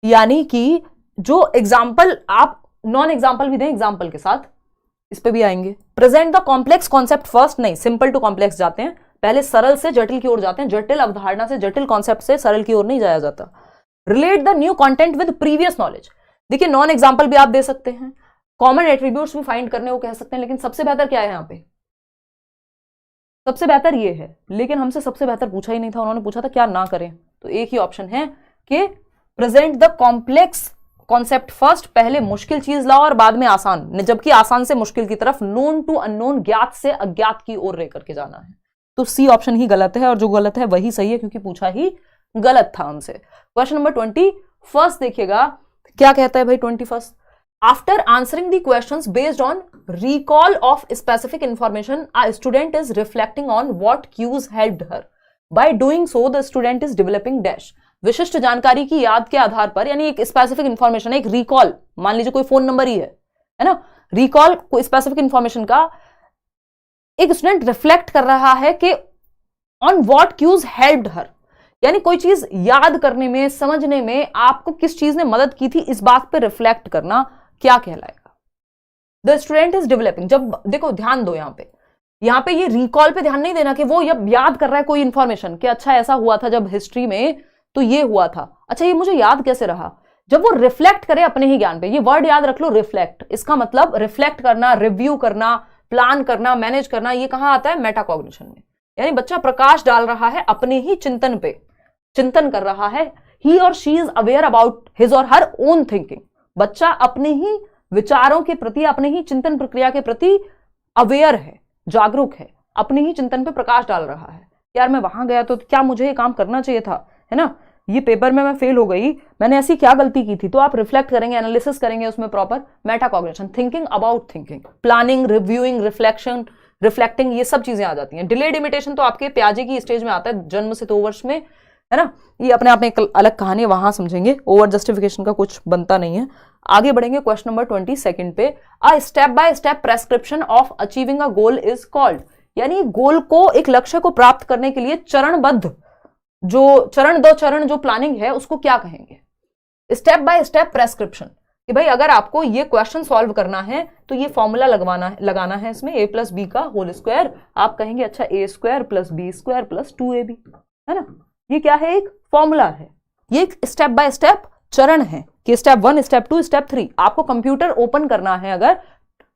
यानी कि जो एग्जांपल आप नॉन एग्जांपल भी दें एग्जांपल के साथ, इस पे भी आएंगे। Present the complex concept first, नहीं सिंपल टू कॉम्प्लेक्स जाते हैं, पहले सरल से जटिल की ओर जाते हैं, जटिल अवधारणा से, जटिल कॉन्सेप्ट से सरल की ओर नहीं जाया जाता। Relate the new content with previous knowledge, देखिए नॉन एग्जांपल भी आप दे सकते हैं, कॉमन एट्रीब्यूट्स भी फाइंड करने को कह सकते हैं, लेकिन सबसे बेहतर क्या है यहां पे, सबसे बेहतर ये है, लेकिन हमसे सबसे बेहतर पूछा ही नहीं था, उन्होंने पूछा था क्या ना करें। तो एक ही ऑप्शन है कि present the complex concept first, पहले मुश्किल चीज लाओ और बाद में आसान, जबकि आसान से मुश्किल की तरफ, नोन टू अननोन, ज्ञात से अज्ञात की ओर लेकर के जाना है। तो सी ऑप्शन ही गलत है, और जो गलत है वही सही है, क्योंकि पूछा ही गलत था हमसे। क्वेश्चन नंबर 21 देखिएगा क्या कहता है भाई 21, after answering the questions based on recall of specific information a student is reflecting on what cues helped her, by doing so the student is developing dash. विशिष्ट जानकारी की याद के आधार पर, यानी एक स्पेसिफिक इंफॉर्मेशन, एक रिकॉल, मान लीजिए कोई फोन नंबर ही है ना, रिकॉल कोई स्पेसिफिक इंफॉर्मेशन का एक स्टूडेंट रिफ्लेक्ट कर रहा है कि on what cues helped her, यानी कोई चीज याद करने में, समझने में आपको किस चीज ने मदद की थी, इस बात पे रिफ्लेक्ट करना क्या कहलाएगा। द स्टूडेंट इज डेवलपिंग, जब देखो ध्यान दो यहां पे ये रिकॉल पे ध्यान नहीं देना कि वो जब याद कर रहा है कोई इंफॉर्मेशन कि अच्छा ऐसा हुआ था जब हिस्ट्री में तो ये हुआ था, अच्छा ये मुझे याद कैसे रहा, जब वो रिफ्लेक्ट करे अपने ही ज्ञान पे, ये वर्ड याद रख लो रिफ्लेक्ट, इसका मतलब रिफ्लेक्ट करना, रिव्यू करना, प्लान करना, मैनेज करना, ये कहां आता है, मेटाकॉग्निशन में। यानी बच्चा प्रकाश डाल रहा है अपने ही चिंतन पे, चिंतन कर रहा है, ही और she is aware about his और हर ओन थिंकिंग, बच्चा अपने ही विचारों के प्रति, अपने ही चिंतन प्रक्रिया के प्रति अवेयर है, जागरूक है, अपने ही चिंतन पे प्रकाश डाल रहा है। यार मैं वहां गया तो क्या मुझे ये काम करना चाहिए था, है ना, ये पेपर में मैं फेल हो गई, मैंने ऐसी क्या गलती की थी, तो आप रिफ्लेक्ट करेंगे, एनालिसिस करेंगे उसमें proper, metacognition, thinking about thinking, planning, reviewing, reflection, reflecting, ये सब चीजें आ जाती हैं। डिलेड इमिटेशन तो आपके प्याजे की स्टेज में आता है, जन्म से 2 वर्ष में, है ना, ये अपने आप में एक अलग कहानी है, वहां समझेंगे, ओवर जस्टिफिकेशन का कुछ बनता नहीं है। आगे बढ़ेंगे क्वेश्चन नंबर 22 पे, a step by step prescription of achieving a goal is called, यानी गोल को, एक लक्ष्य को प्राप्त करने के लिए चरणबद्ध जो चरण दो चरण जो प्लानिंग है उसको क्या कहेंगे, स्टेप बाय स्टेप प्रेस्क्रिप्शन, कि भाई अगर आपको ये क्वेश्चन सॉल्व करना है तो ये फॉर्मूला लगाना है इसमें a प्लस बी का होल स्क्वायर, आप कहेंगे अच्छा a square plus b square plus 2ab, है ना, ये क्या है, एक फॉर्मूला है, ये एक स्टेप बाय स्टेप चरण है कि स्टेप 1, स्टेप 2, स्टेप 3। आपको कंप्यूटर ओपन करना है अगर,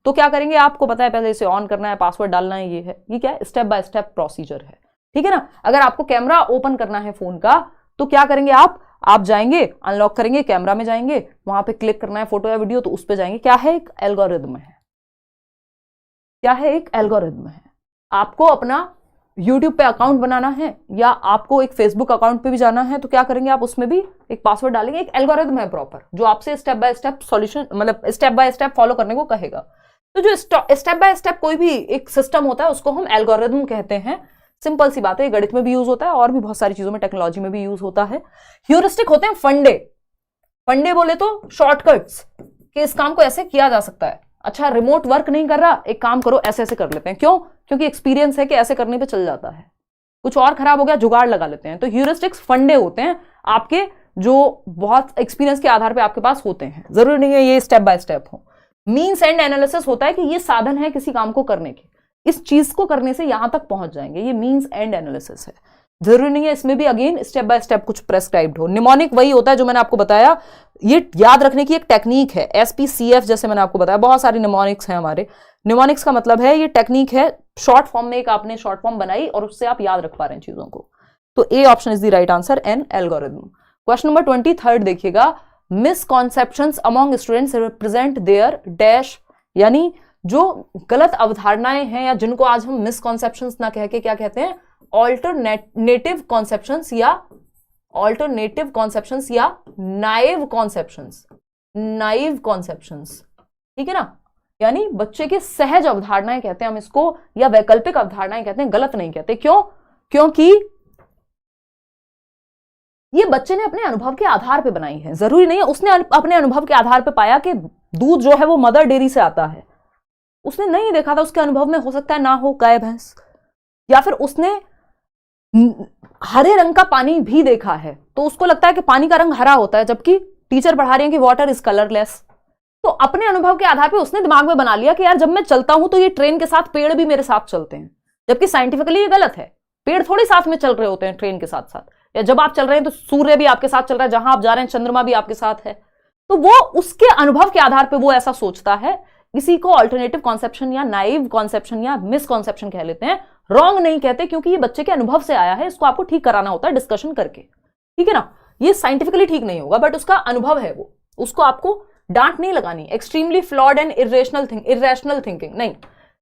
तो क्या करेंगे, आपको पता है पहले इसे ऑन करना है, पासवर्ड डालना है, ये है, ये क्या है, स्टेप बाय स्टेप प्रोसीजर है, ठीक है ना। अगर आपको कैमरा ओपन करना है फोन का, तो क्या करेंगे आप जाएंगे, अनलॉक करेंगे, कैमरा में जाएंगे, वहां पे क्लिक करना है फोटो या वीडियो, तो उस पे जाएंगे, क्या है, एक एल्गोरिथम है, क्या है, एक एल्गोरिथम है। आपको अपना यूट्यूब पे अकाउंट बनाना है या आपको एक फेसबुक अकाउंट पे भी जाना है, तो क्या करेंगे, आप उसमें भी एक पासवर्ड डालेंगे, एक एल्गोरिथम है प्रॉपर जो आपसे स्टेप बाय स्टेप सॉल्यूशन, मतलब स्टेप बाय स्टेप फॉलो करने को कहेगा। तो जो स्टेप बाय स्टेप कोई भी एक सिस्टम होता है उसको हम एल्गोरिथम कहते हैं। सिंपल सी बात है, गणित में भी यूज होता है और भी बहुत सारी चीजों में, टेक्नोलॉजी में भी यूज होता है। ह्यूरिस्टिक होते हैं फंडे, फंडे बोले तो शॉर्टकट्स, कि इस काम को ऐसे किया जा सकता है, अच्छा रिमोट वर्क नहीं कर रहा, एक काम करो ऐसे ऐसे कर लेते हैं, क्यों, क्योंकि एक्सपीरियंस है कि ऐसे करने पे चल जाता है, कुछ और खराब हो गया जुगाड़ लगा लेते हैं। तो ह्यूरिस्टिक्स फंडे होते हैं आपके, जो बहुत एक्सपीरियंस के आधार पे आपके पास होते हैं, जरूरी नहीं है ये स्टेप बाय स्टेप हो। मीन्स एंड एनालिसिस होता है कि ये साधन है किसी काम को करने के, इस चीज को करने से यहां तक पहुंच जाएंगे, ये मीन्स एंड एनालिसिस है। जरूरी नहीं है इसमें भी अगेन स्टेप बाय स्टेप कुछ प्रेस्क्राइब्ड हो। निमोनिक वही होता है जो मैंने आपको बताया, ये याद रखने की एक टेक्निक है, SPCF जैसे मैंने आपको बताया, बहुत सारी निमोनिक्स हैं हमारे। निमोनिक्स का मतलब है ये टेक्निक है, शॉर्ट फॉर्म में एक आपने शॉर्ट फॉर्म बनाई और उससे आप याद रख पा रहे हैं चीजों को। तो A option is the right answer, an algorithm. Question number 23 देखिएगा, misconceptions among students represent their dash, यानी जो गलत अवधारणाएं हैं या जिनको आज हम मिसकॉन्सेप्शंस ना कह के क्या कहते हैं, ऑल्टरनेटिव कॉन्सेप्शंस या नाइव कॉन्सेप्शंस, ठीक है ना, यानी बच्चे के सहज अवधारणाएं कहते हैं हम इसको, या वैकल्पिक अवधारणाएं कहते हैं, गलत नहीं कहते। क्यों? क्योंकि ये बच्चे ने अपने अनुभव के आधार पे बनाई है। जरूरी नहीं है उसने अपने अनुभव के आधार पे पाया कि दूध जो है वो मदर डेयरी से आता है, उसने नहीं देखा था, उसके अनुभव में हो सकता है ना हो गाय भैंस, या फिर उसने हरे रंग का पानी भी देखा है तो उसको लगता है कि पानी का रंग हरा होता है, जबकि टीचर पढ़ा रही है कि वाटर इज कलरलेस। तो अपने अनुभव के आधार पे उसने दिमाग में बना लिया कि यार जब मैं चलता हूं तो ये ट्रेन के साथ पेड़ भी मेरे साथ चलते हैं, जबकि साइंटिफिकली ये गलत है। पेड़ थोड़ी साथ में चल रहे होते हैं ट्रेन के साथ साथ, या जब आप चल रहे हैं तो सूर्य भी आपके साथ चल रहा है, जहां आप जा रहे हैं चंद्रमा भी आपके साथ है। तो वो उसके अनुभव के आधार पर वो ऐसा सोचता है। इसी को ऑल्टरनेटिव कॉन्सेप्शन या नाइव कॉन्सेप्शन या मिसकॉन्सेप्शन कह लेते हैं। रॉन्ग नहीं कहते, क्योंकि ये बच्चे के अनुभव से आया है, इसको आपको ठीक कराना होता है डिस्कशन करके, ठीक है ना। ये साइंटिफिकली ठीक नहीं होगा, बट उसका अनुभव है वो, उसको आपको डांट नहीं लगानी। Extremely flawed and irrational thinking नहीं,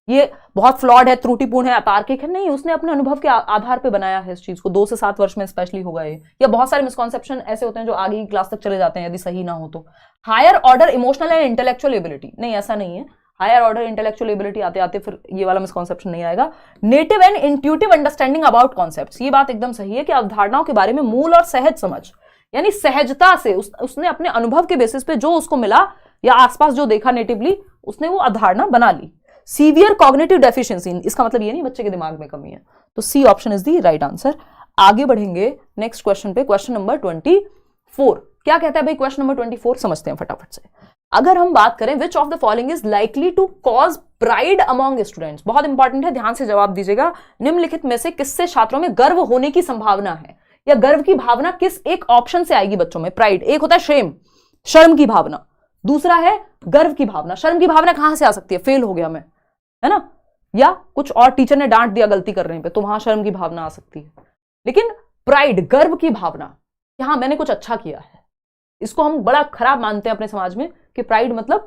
ये बहुत फ्लॉड है, त्रुटिपूर्ण है, अतार्किक है, नहीं, उसने अपने अनुभव के आधार पे बनाया है इस चीज को। 2 से 7 वर्ष में स्पेशली होगा ये। या बहुत सारे मिसकॉन्सेप्शन ऐसे होते हैं जो आगे की क्लास तक चले जाते हैं यदि सही ना हो तो। Higher order emotional and intellectual ability, नहीं ऐसा नहीं है। हायर ऑर्डर इंटेलेक्चुअल एबिलिटी आते आते फिर ये वाला मिसकॉन्सेप्शन नहीं आएगा। Native and intuitive understanding about concepts, ये बात एकदम सही है कि अवधारणाओं के बारे में मूल और सहज समझ, यानी सहजता से उसने अपने अनुभव के बेसिस पे जो उसको मिला या आसपास जो देखा नेटिवली, उसने वो अवधारणा बना ली। सीवियर कॉग्निटिव डेफिशिएंसी, इसका मतलब ये नहीं बच्चे के दिमाग में कमी है। तो C option is the right answer. आगे बढ़ेंगे नेक्स्ट क्वेश्चन पे, क्वेश्चन नंबर 24। क्या कहता है भाई क्वेश्चन नंबर 24, समझते हैं फटाफट से। अगर हम बात करें which of the following is likely to cause pride among students, बहुत इंपॉर्टेंट है, ध्यान से जवाब दीजिएगा। निम्नलिखित में से किससे छात्रों में गर्व होने की संभावना है, या गर्व की भावना किस एक ऑप्शन से आएगी बच्चों में? प्राइड, एक होता है शेम, शर्म की भावना, दूसरा है गर्व की भावना। शर्म की भावना कहां से आ सकती है? फेल हो गया मैं, है ना, या कुछ और टीचर ने डांट दिया गलती करने पे, तो वहां शर्म की भावना आ सकती है। लेकिन प्राइड, गर्व की भावना कि हाँ मैंने कुछ अच्छा किया है, इसको हम बड़ा खराब मानते हैं अपने समाज में कि प्राइड मतलब,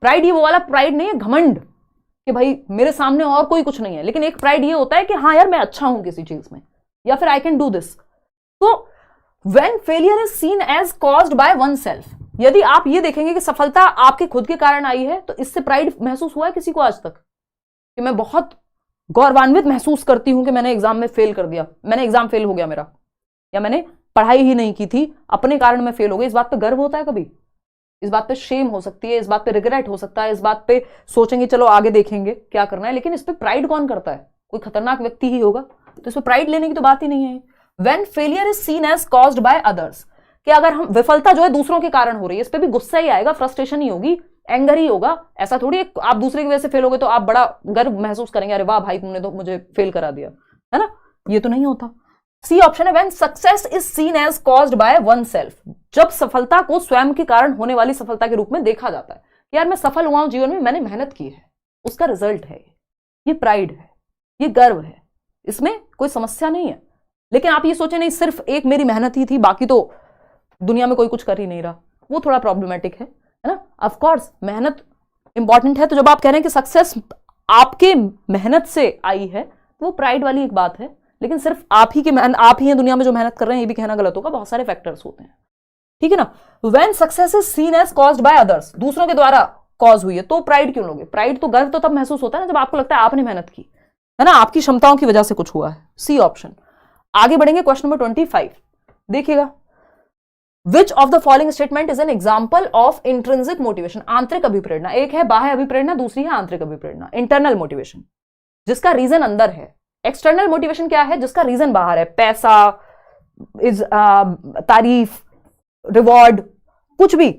प्राइड ये वो वाला प्राइड नहीं है घमंड कि भाई मेरे सामने और कोई कुछ नहीं है, लेकिन एक प्राइड ये होता है कि हाँ यार मैं अच्छा हूं किसी चीज में, या फिर आई कैन डू दिस। तो when failure is seen as caused by oneself, यदि आप ये देखेंगे कि सफलता आपके खुद के कारण आई है, तो इससे प्राइड महसूस हुआ है किसी को आज तक कि मैं बहुत गौरवान्वित महसूस करती हूं कि मैंने एग्जाम में फेल कर दिया, मैंने एग्जाम फेल हो गया मेरा, या मैंने पढ़ाई ही नहीं की थी अपने कारण मैं फेल हो गई, इस बात पे गर्व होता है कभी? इस बात पे शेम हो सकती है, इस बात पे रिग्रेट हो सकता है, इस बात पे सोचेंगे चलो आगे देखेंगे क्या करना है, लेकिन इस पे प्राइड कौन करता है? कोई खतरनाक व्यक्ति ही होगा, तो इस पे प्राइड लेने की तो बात ही नहीं है। When failure is seen as caused by others, कि अगर हम विफलता जो है दूसरों के कारण हो रही है, इस पे भी गुस्सा ही आएगा, फ्रस्ट्रेशन ही होगी, एंगर ही होगा। ऐसा थोड़ी आप दूसरे की वजह से फेल हो गए तो आप बड़ा गर्व महसूस करेंगे, अरे वाह भाई तुमने तो मुझे फेल करा दिया, है ना, ये तो नहीं होता। सी ऑप्शन है when success is seen as caused by oneself, जब सफलता को स्वयं के कारण होने वाली सफलता के रूप में देखा जाता है, यार मैं सफल हुआ हूं जीवन में, मैंने मेहनत की है, उसका रिजल्ट है ये प्राइड है, ये गर्व है, इसमें कोई समस्या नहीं है। लेकिन आप ये सोचे नहीं सिर्फ एक मेरी मेहनत ही थी, बाकी तो दुनिया में कोई कुछ कर ही नहीं रहा, वो थोड़ा प्रॉब्लमेटिक है ना। ऑफ कोर्स मेहनत इंपॉर्टेंट है, तो जब आप कह रहे हैं कि सक्सेस आपके मेहनत से आई है, तो वो प्राइड वाली एक बात है। लेकिन सिर्फ आप ही हैं दुनिया में जो मेहनत कर रहे हैं, ये भी कहना गलत होगा, बहुत सारे फैक्टर्स होते हैं, ठीक है ना। When success is seen as caused by others, दूसरों के द्वारा कॉज हुई है, तो प्राइड क्यों लोगे? प्राइड तो गर्व तो तब महसूस होता है ना जब आपको लगता है आपने मेहनत की, है ना, आपकी क्षमताओं की वजह से कुछ हुआ है। C option. आगे बढ़ेंगे क्वेश्चन नंबर 25, देखिएगा। Which of the following statement is an example of intrinsic motivation? आंतरिक अभिप्रेरणा, एक है बाह्य अभिप्रेरणा, दूसरी है आंतरिक अभिप्रेरणा, इंटरनल मोटिवेशन, जिसका रीजन अंदर है। एक्सटर्नल मोटिवेशन क्या है? जिसका रीजन बाहर है, पैसा, तारीफ, रिवॉर्ड, कुछ भी।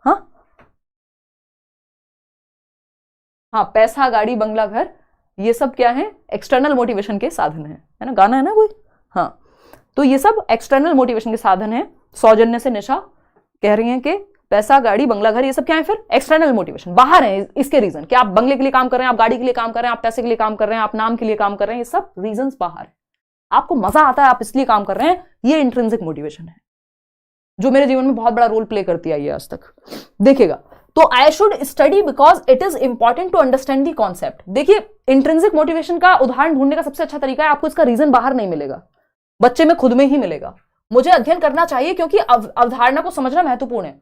हाँ, पैसा, गाड़ी, बंगला, घर, ये सब क्या है? एक्सटर्नल मोटिवेशन के साधन है ना, गाना है ना कोई। हाँ, तो ये सब एक्सटर्नल मोटिवेशन के साधन है। सौजन्य से निशा कह रही हैं कि पैसा, गाड़ी, बंगला, घर, ये सब क्या है? फिर एक्सटर्नल मोटिवेशन, बाहर है इसके रीजन, कि आप बंगले के लिए काम कर रहे हैं, आप गाड़ी के लिए काम कर रहे हैं, आप पैसे के लिए काम कर रहे हैं, आप नाम के लिए काम कर रहे हैं, ये सब रीजंस बाहर है। आपको मजा आता है, आप इसलिए काम कर रहे हैं, ये इंट्रिंसिक मोटिवेशन है। जो मेरे जीवन में बहुत बड़ा रोल प्ले करती आई है आज तक। देखिएगा, तो I should study because it is important to understand the concept. देखिए, इंट्रिंसिक मोटिवेशन का उदाहरण ढूंढने का सबसे अच्छा तरीका है, आपको इसका रीजन बाहर नहीं मिलेगा, बच्चे में खुद में ही मिलेगा। मुझे अध्ययन करना चाहिए क्योंकि अवधारणा को समझना महत्वपूर्ण है,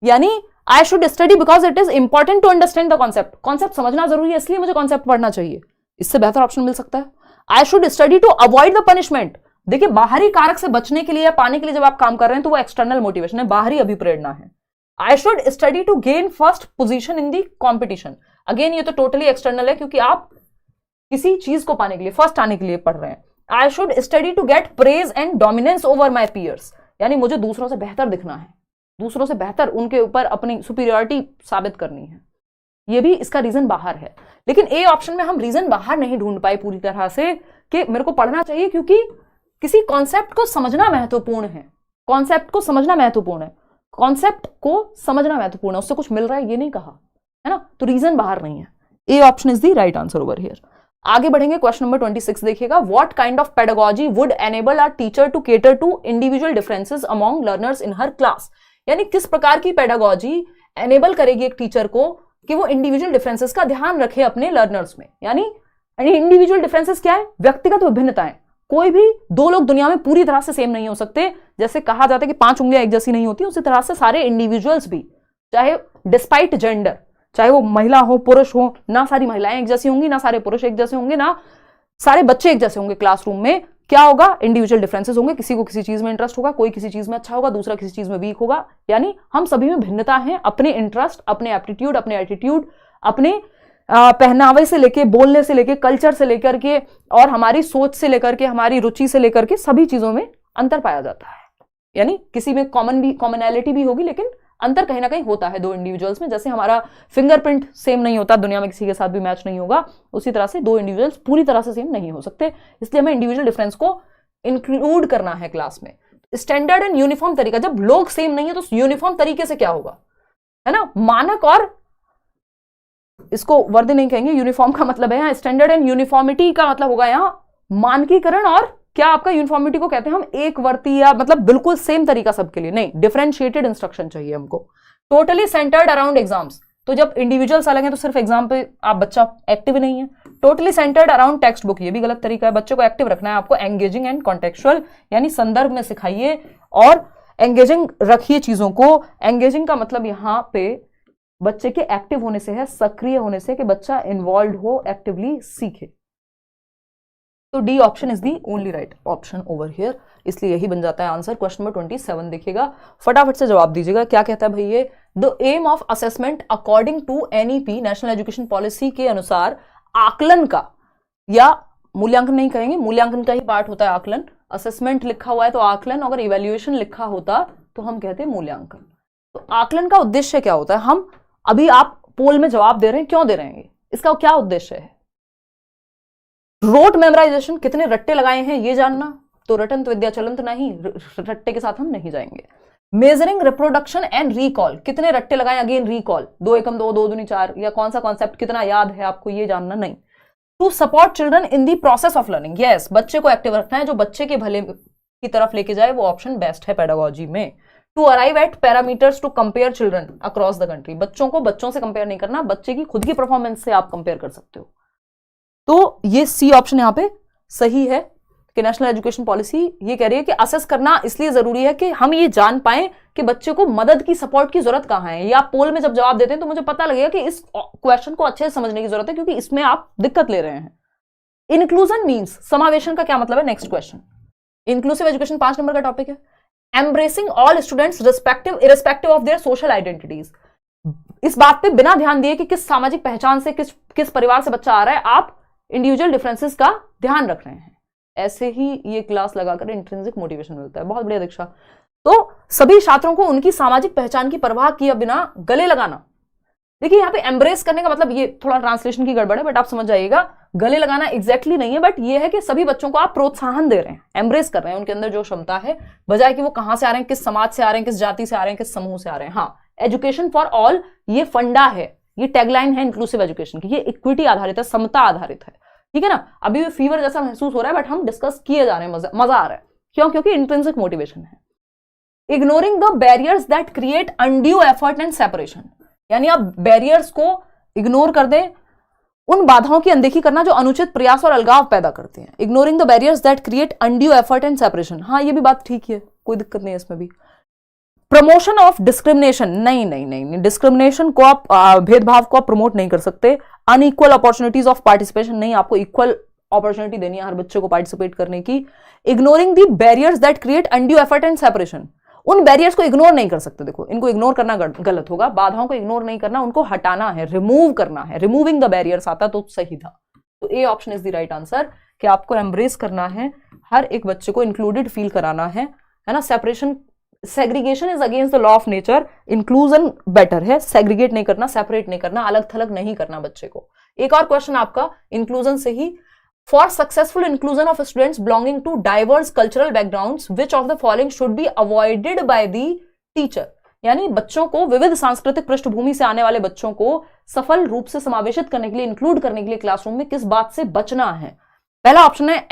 यानी I should study because it is important to understand the concept. Concept समझना जरूरी है, इसलिए मुझे कॉन्सेप्ट पढ़ना चाहिए। इससे बेहतर ऑप्शन मिल सकता है। I should study to avoid the punishment. देखिए, बाहरी कारक से बचने के लिए या पाने के लिए जब आप काम कर रहे हैं तो वो एक्सटर्नल मोटिवेशन है, बाहरी अभिप्रेरणा है। I should study to gain first position in the competition. Again ये तो टोटली एक्सटर्नल है, क्योंकि आप किसी चीज को पाने के लिए, फर्स्ट आने के लिए पढ़ रहे हैं। I should study to get praise and dominance over my peers, यानी मुझे दूसरों से बेहतर दिखना है, दूसरों से बेहतर, उनके ऊपर अपनी सुपीरियरिटी साबित करनी है। ये भी इसका रीजन बाहर है। लेकिन ए ऑप्शन में हम रीजन बाहर नहीं ढूंढ पाए पूरी तरह से कि मेरे को पढ़ना चाहिए क्योंकि किसी कॉन्सेप्ट को समझना महत्वपूर्ण है। कॉन्सेप्ट को समझना महत्वपूर्ण है, कॉन्सेप्ट को समझना महत्वपूर्ण है, उससे कुछ मिल रहा है ये नहीं कहा, है ना। तो रीजन बाहर नहीं है। A option is the right answer over here. आगे बढ़ेंगे, क्वेश्चन नंबर 26 देखिएगा। What kind of pedagogy would enable a teacher to cater to individual differences among learners in her class. यानी किस प्रकार की पेडागोजी एनेबल करेगी एक टीचर को कि वो इंडिविजुअल डिफरेंसेस का ध्यान रखे अपने लर्नर्स में। यानी इंडिविजुअल डिफरेंसेस क्या है? व्यक्तिगत विभिन्नताएं। कोई भी दो लोग दुनिया में पूरी तरह से सेम नहीं हो सकते। जैसे कहा जाता है कि 5 उंगलियां एक जैसी नहीं होती, उसी तरह से सारे इंडिविजुअल्स भी, चाहे डिस्पाइट जेंडर, चाहे वो महिला हो पुरुष हो, ना सारी महिलाएं एक जैसी होंगी, ना सारे पुरुष एक जैसे होंगे, ना सारे बच्चे एक जैसे होंगे। क्लासरूम में क्या होगा? इंडिविजुअल डिफरेंसेस होंगे। किसी को किसी चीज में इंटरेस्ट होगा, कोई किसी चीज में अच्छा होगा, दूसरा किसी चीज में वीक होगा। यानी हम सभी में भिन्नता है, अपने इंटरेस्ट, अपने एप्टीट्यूड, अपने एटीट्यूड, अपने पहनावे से लेके, बोलने से लेके, कल्चर से लेकर के, और हमारी सोच से लेकर के, हमारी रुचि से लेकर के, सभी चीजों में अंतर पाया जाता है। यानी किसी में कॉमनैलिटी भी होगी, लेकिन अंतर कहीं ना कहीं होता है दो इंडिविजुअल्स में। जैसे हमारा फिंगरप्रिंट सेम नहीं होता, दुनिया में किसी के साथ भी मैच नहीं होगा, उसी तरह से दो इंडिविजुअल्स पूरी तरह से सेम नहीं हो सकते। इसलिए हमें इंडिविजुअल डिफरेंस को इंक्लूड करना है क्लास में। स्टैंडर्ड एंड यूनिफॉर्म तरीका, जब लोग सेम नहीं है तो यूनिफॉर्म तरीके से क्या होगा, है ना। मानक और इसको वर्दी नहीं कहेंगे, यूनिफॉर्म का मतलब है यहाँ स्टैंडर्ड एंड यूनिफॉर्मिटी का मतलब होगा यहाँ मानकीकरण। और क्या आपका यूनिफॉर्मिटी को कहते हैं हम एक वर्ती, या मतलब बिल्कुल सेम तरीका सबके लिए नहीं, डिफरेंशिएटेड इंस्ट्रक्शन चाहिए हमको। टोटली सेंटर्ड अराउंड एग्जाम्स, तो जब इंडिविजुअल्स अलग हैं तो सिर्फ एग्जाम पे आप बच्चा एक्टिव नहीं है। Totally centred around text book, ये भी गलत तरीका है। बच्चे को एक्टिव रखना है आपको, एंगेजिंग एंड कॉन्टेक्चुअल, यानी संदर्भ में सिखाइए और एंगेजिंग रखिए चीजों को। एंगेजिंग का मतलब यहाँ पे बच्चे के एक्टिव होने से है, सक्रिय होने से, कि बच्चा इन्वॉल्व हो, एक्टिवली सीखे। तो D option is the only right option over here, इसलिए यही बन जाता है आंसर। क्वेश्चन नंबर 27 देखिएगा, फटाफट से जवाब दीजिएगा। क्या कहता है भाई ये? The aim of assessment according to NEP, national education policy के अनुसार आकलन का, या मूल्यांकन नहीं कहेंगे, मूल्यांकन का ही पार्ट होता है आकलन। असेसमेंट लिखा हुआ है तो आकलन, अगर इवेल्युएशन लिखा होता तो हम कहते हैं मूल्यांकन। तो आकलन का उद्देश्य क्या होता है? हम अभी आप पोल में जवाब दे रहे हैं, क्यों दे रहे हैं? इसका क्या उद्देश्य है? रोट मेमोराइजेशन, कितने रट्टे लगाए हैं ये जानना, तो रटन तो विद्या चलंत नहीं, रट्टे के साथ हम नहीं जाएंगे। मेजरिंग रिप्रोडक्शन एंड रिकॉल, कितने रट्टे लगाए, अगेन रिकॉल, 2 एकम 2, 2 दूनी 4, या कौन सा कॉन्सेप्ट कितना याद है आपको ये जानना नहीं। To support children in the process of learning, yes, बच्चे को एक्टिव रखना है, जो बच्चे के भले की तरफ लेके जाए, वो ऑप्शन बेस्ट है पेडागोजी में। To arrive at parameters to compare children across the country, बच्चों को बच्चों से कंपेयर नहीं करना, बच्चे की खुद की परफॉर्मेंस से आप कंपेयर कर सकते हो। तो ये सी ऑप्शन यहाँ पे सही है कि नेशनल एजुकेशन पॉलिसी ये कह रही है कि असेस करना इसलिए जरूरी है कि हम ये जान पाए कि बच्चे को मदद की, सपोर्ट की जरूरत कहाँ है। या पोल में जब जवाब देते हैं तो मुझे पता लगेगा कि इस क्वेश्चन को अच्छे से समझने की जरूरत है, क्योंकि इसमें आप दिक्कत ले रहे हैं। इंक्लूजन मीन्स, समावेशन का क्या मतलब है? Next question, inclusive education 5 number का टॉपिक है। Embracing all students irrespective of their social identities, इस बात पे बिना ध्यान दिए कि किस सामाजिक पहचान से, किस परिवार से बच्चा आ रहा है, आप इंडिविजुअल डिफरेंसेस का ध्यान रख रहे हैं। ऐसे ही ये क्लास लगाकर इंट्रिंसिक मोटिवेशन मिलता है। बहुत बढ़िया दीक्षा। तो सभी छात्रों को उनकी सामाजिक पहचान की परवाह किए बिना गले लगाना। देखिए यहाँ पे एम्ब्रेस करने का मतलब, ये थोड़ा ट्रांसलेशन की गड़बड़ है बट आप समझ जाइएगा, गले लगाना एग्जैक्टली नहीं है, बट ये है कि सभी बच्चों को आप प्रोत्साहन दे रहे हैं, एम्ब्रेस कर रहे हैं उनके अंदर जो क्षमता है, बजाय कि वो कहां से आ रहे हैं, किस समाज से आ रहे हैं, किस जाति से आ रहे हैं, किस समूह से आ रहे हैं। हाँ, एजुकेशन फॉर ऑल ये फंडा है, ये टैगलाइन है इंक्लूसिव एजुकेशन की, ये इक्विटी आधारित है, समता आधारित है। ठीक है ना। अभी भी फीवर जैसा महसूस हो रहा है बट हम डिस्कस किए जा रहे हैं, मजा आ रहा है। क्यों? क्योंकि इंट्रिंसिक मोटिवेशन है। Ignoring the barriers that create undue effort and separation, यानी आप बैरियर्स को इग्नोर कर दें, उन बाधाओं की अनदेखी करना जो अनुचित प्रयास और अलगाव पैदा करते हैं। Ignoring the barriers that create undue effort and separation, हाँ ये भी बात ठीक है, कोई दिक्कत नहीं है इसमें भी। प्रमोशन ऑफ डिस्क्रिमिनेशन, नहीं नहीं नहीं, डिस्क्रिमिनेशन को आप भेदभाव को आप प्रमोट नहीं कर सकते। अनइक्वल अपॉर्चुनिटीज ऑफ पार्टिसिपेशन, नहीं, आपको इक्वल अपॉर्चुनिटी देनी है हर बच्चे को पार्टिसिपेट करने की। Ignoring the barriers that create undue effort and separation, उन बैरियर्स को इग्नोर नहीं कर सकते। देखो, इनको इग्नोर करना गलत होगा, बाधाओं को इग्नोर नहीं करना, उनको हटाना है, रिमूव करना है। रिमूविंग द बैरियर्स आता तो सही था। तो A option is the right answer, कि आपको एम्ब्रेस करना है, हर एक बच्चे को इंक्लूडेड फील कराना है ना। Separation, segregation is against the law of nature, inclusion better है, सेग्रीगेट नहीं करना, सेपरेट नहीं करना, अलग थलग नहीं करना बच्चे को। एक और क्वेश्चन आपका इंक्लूजन से ही, for successful inclusion of students belonging to diverse cultural backgrounds which of the following should be avoided by the teacher, यानी बच्चों को, विविध सांस्कृतिक पृष्ठभूमि से आने वाले बच्चों को सफल रूप से समावेशित करने के लिए, इंक्लूड करने के लिए क्लासरूम में किस बात से बचना है। पहला ऑप्शन है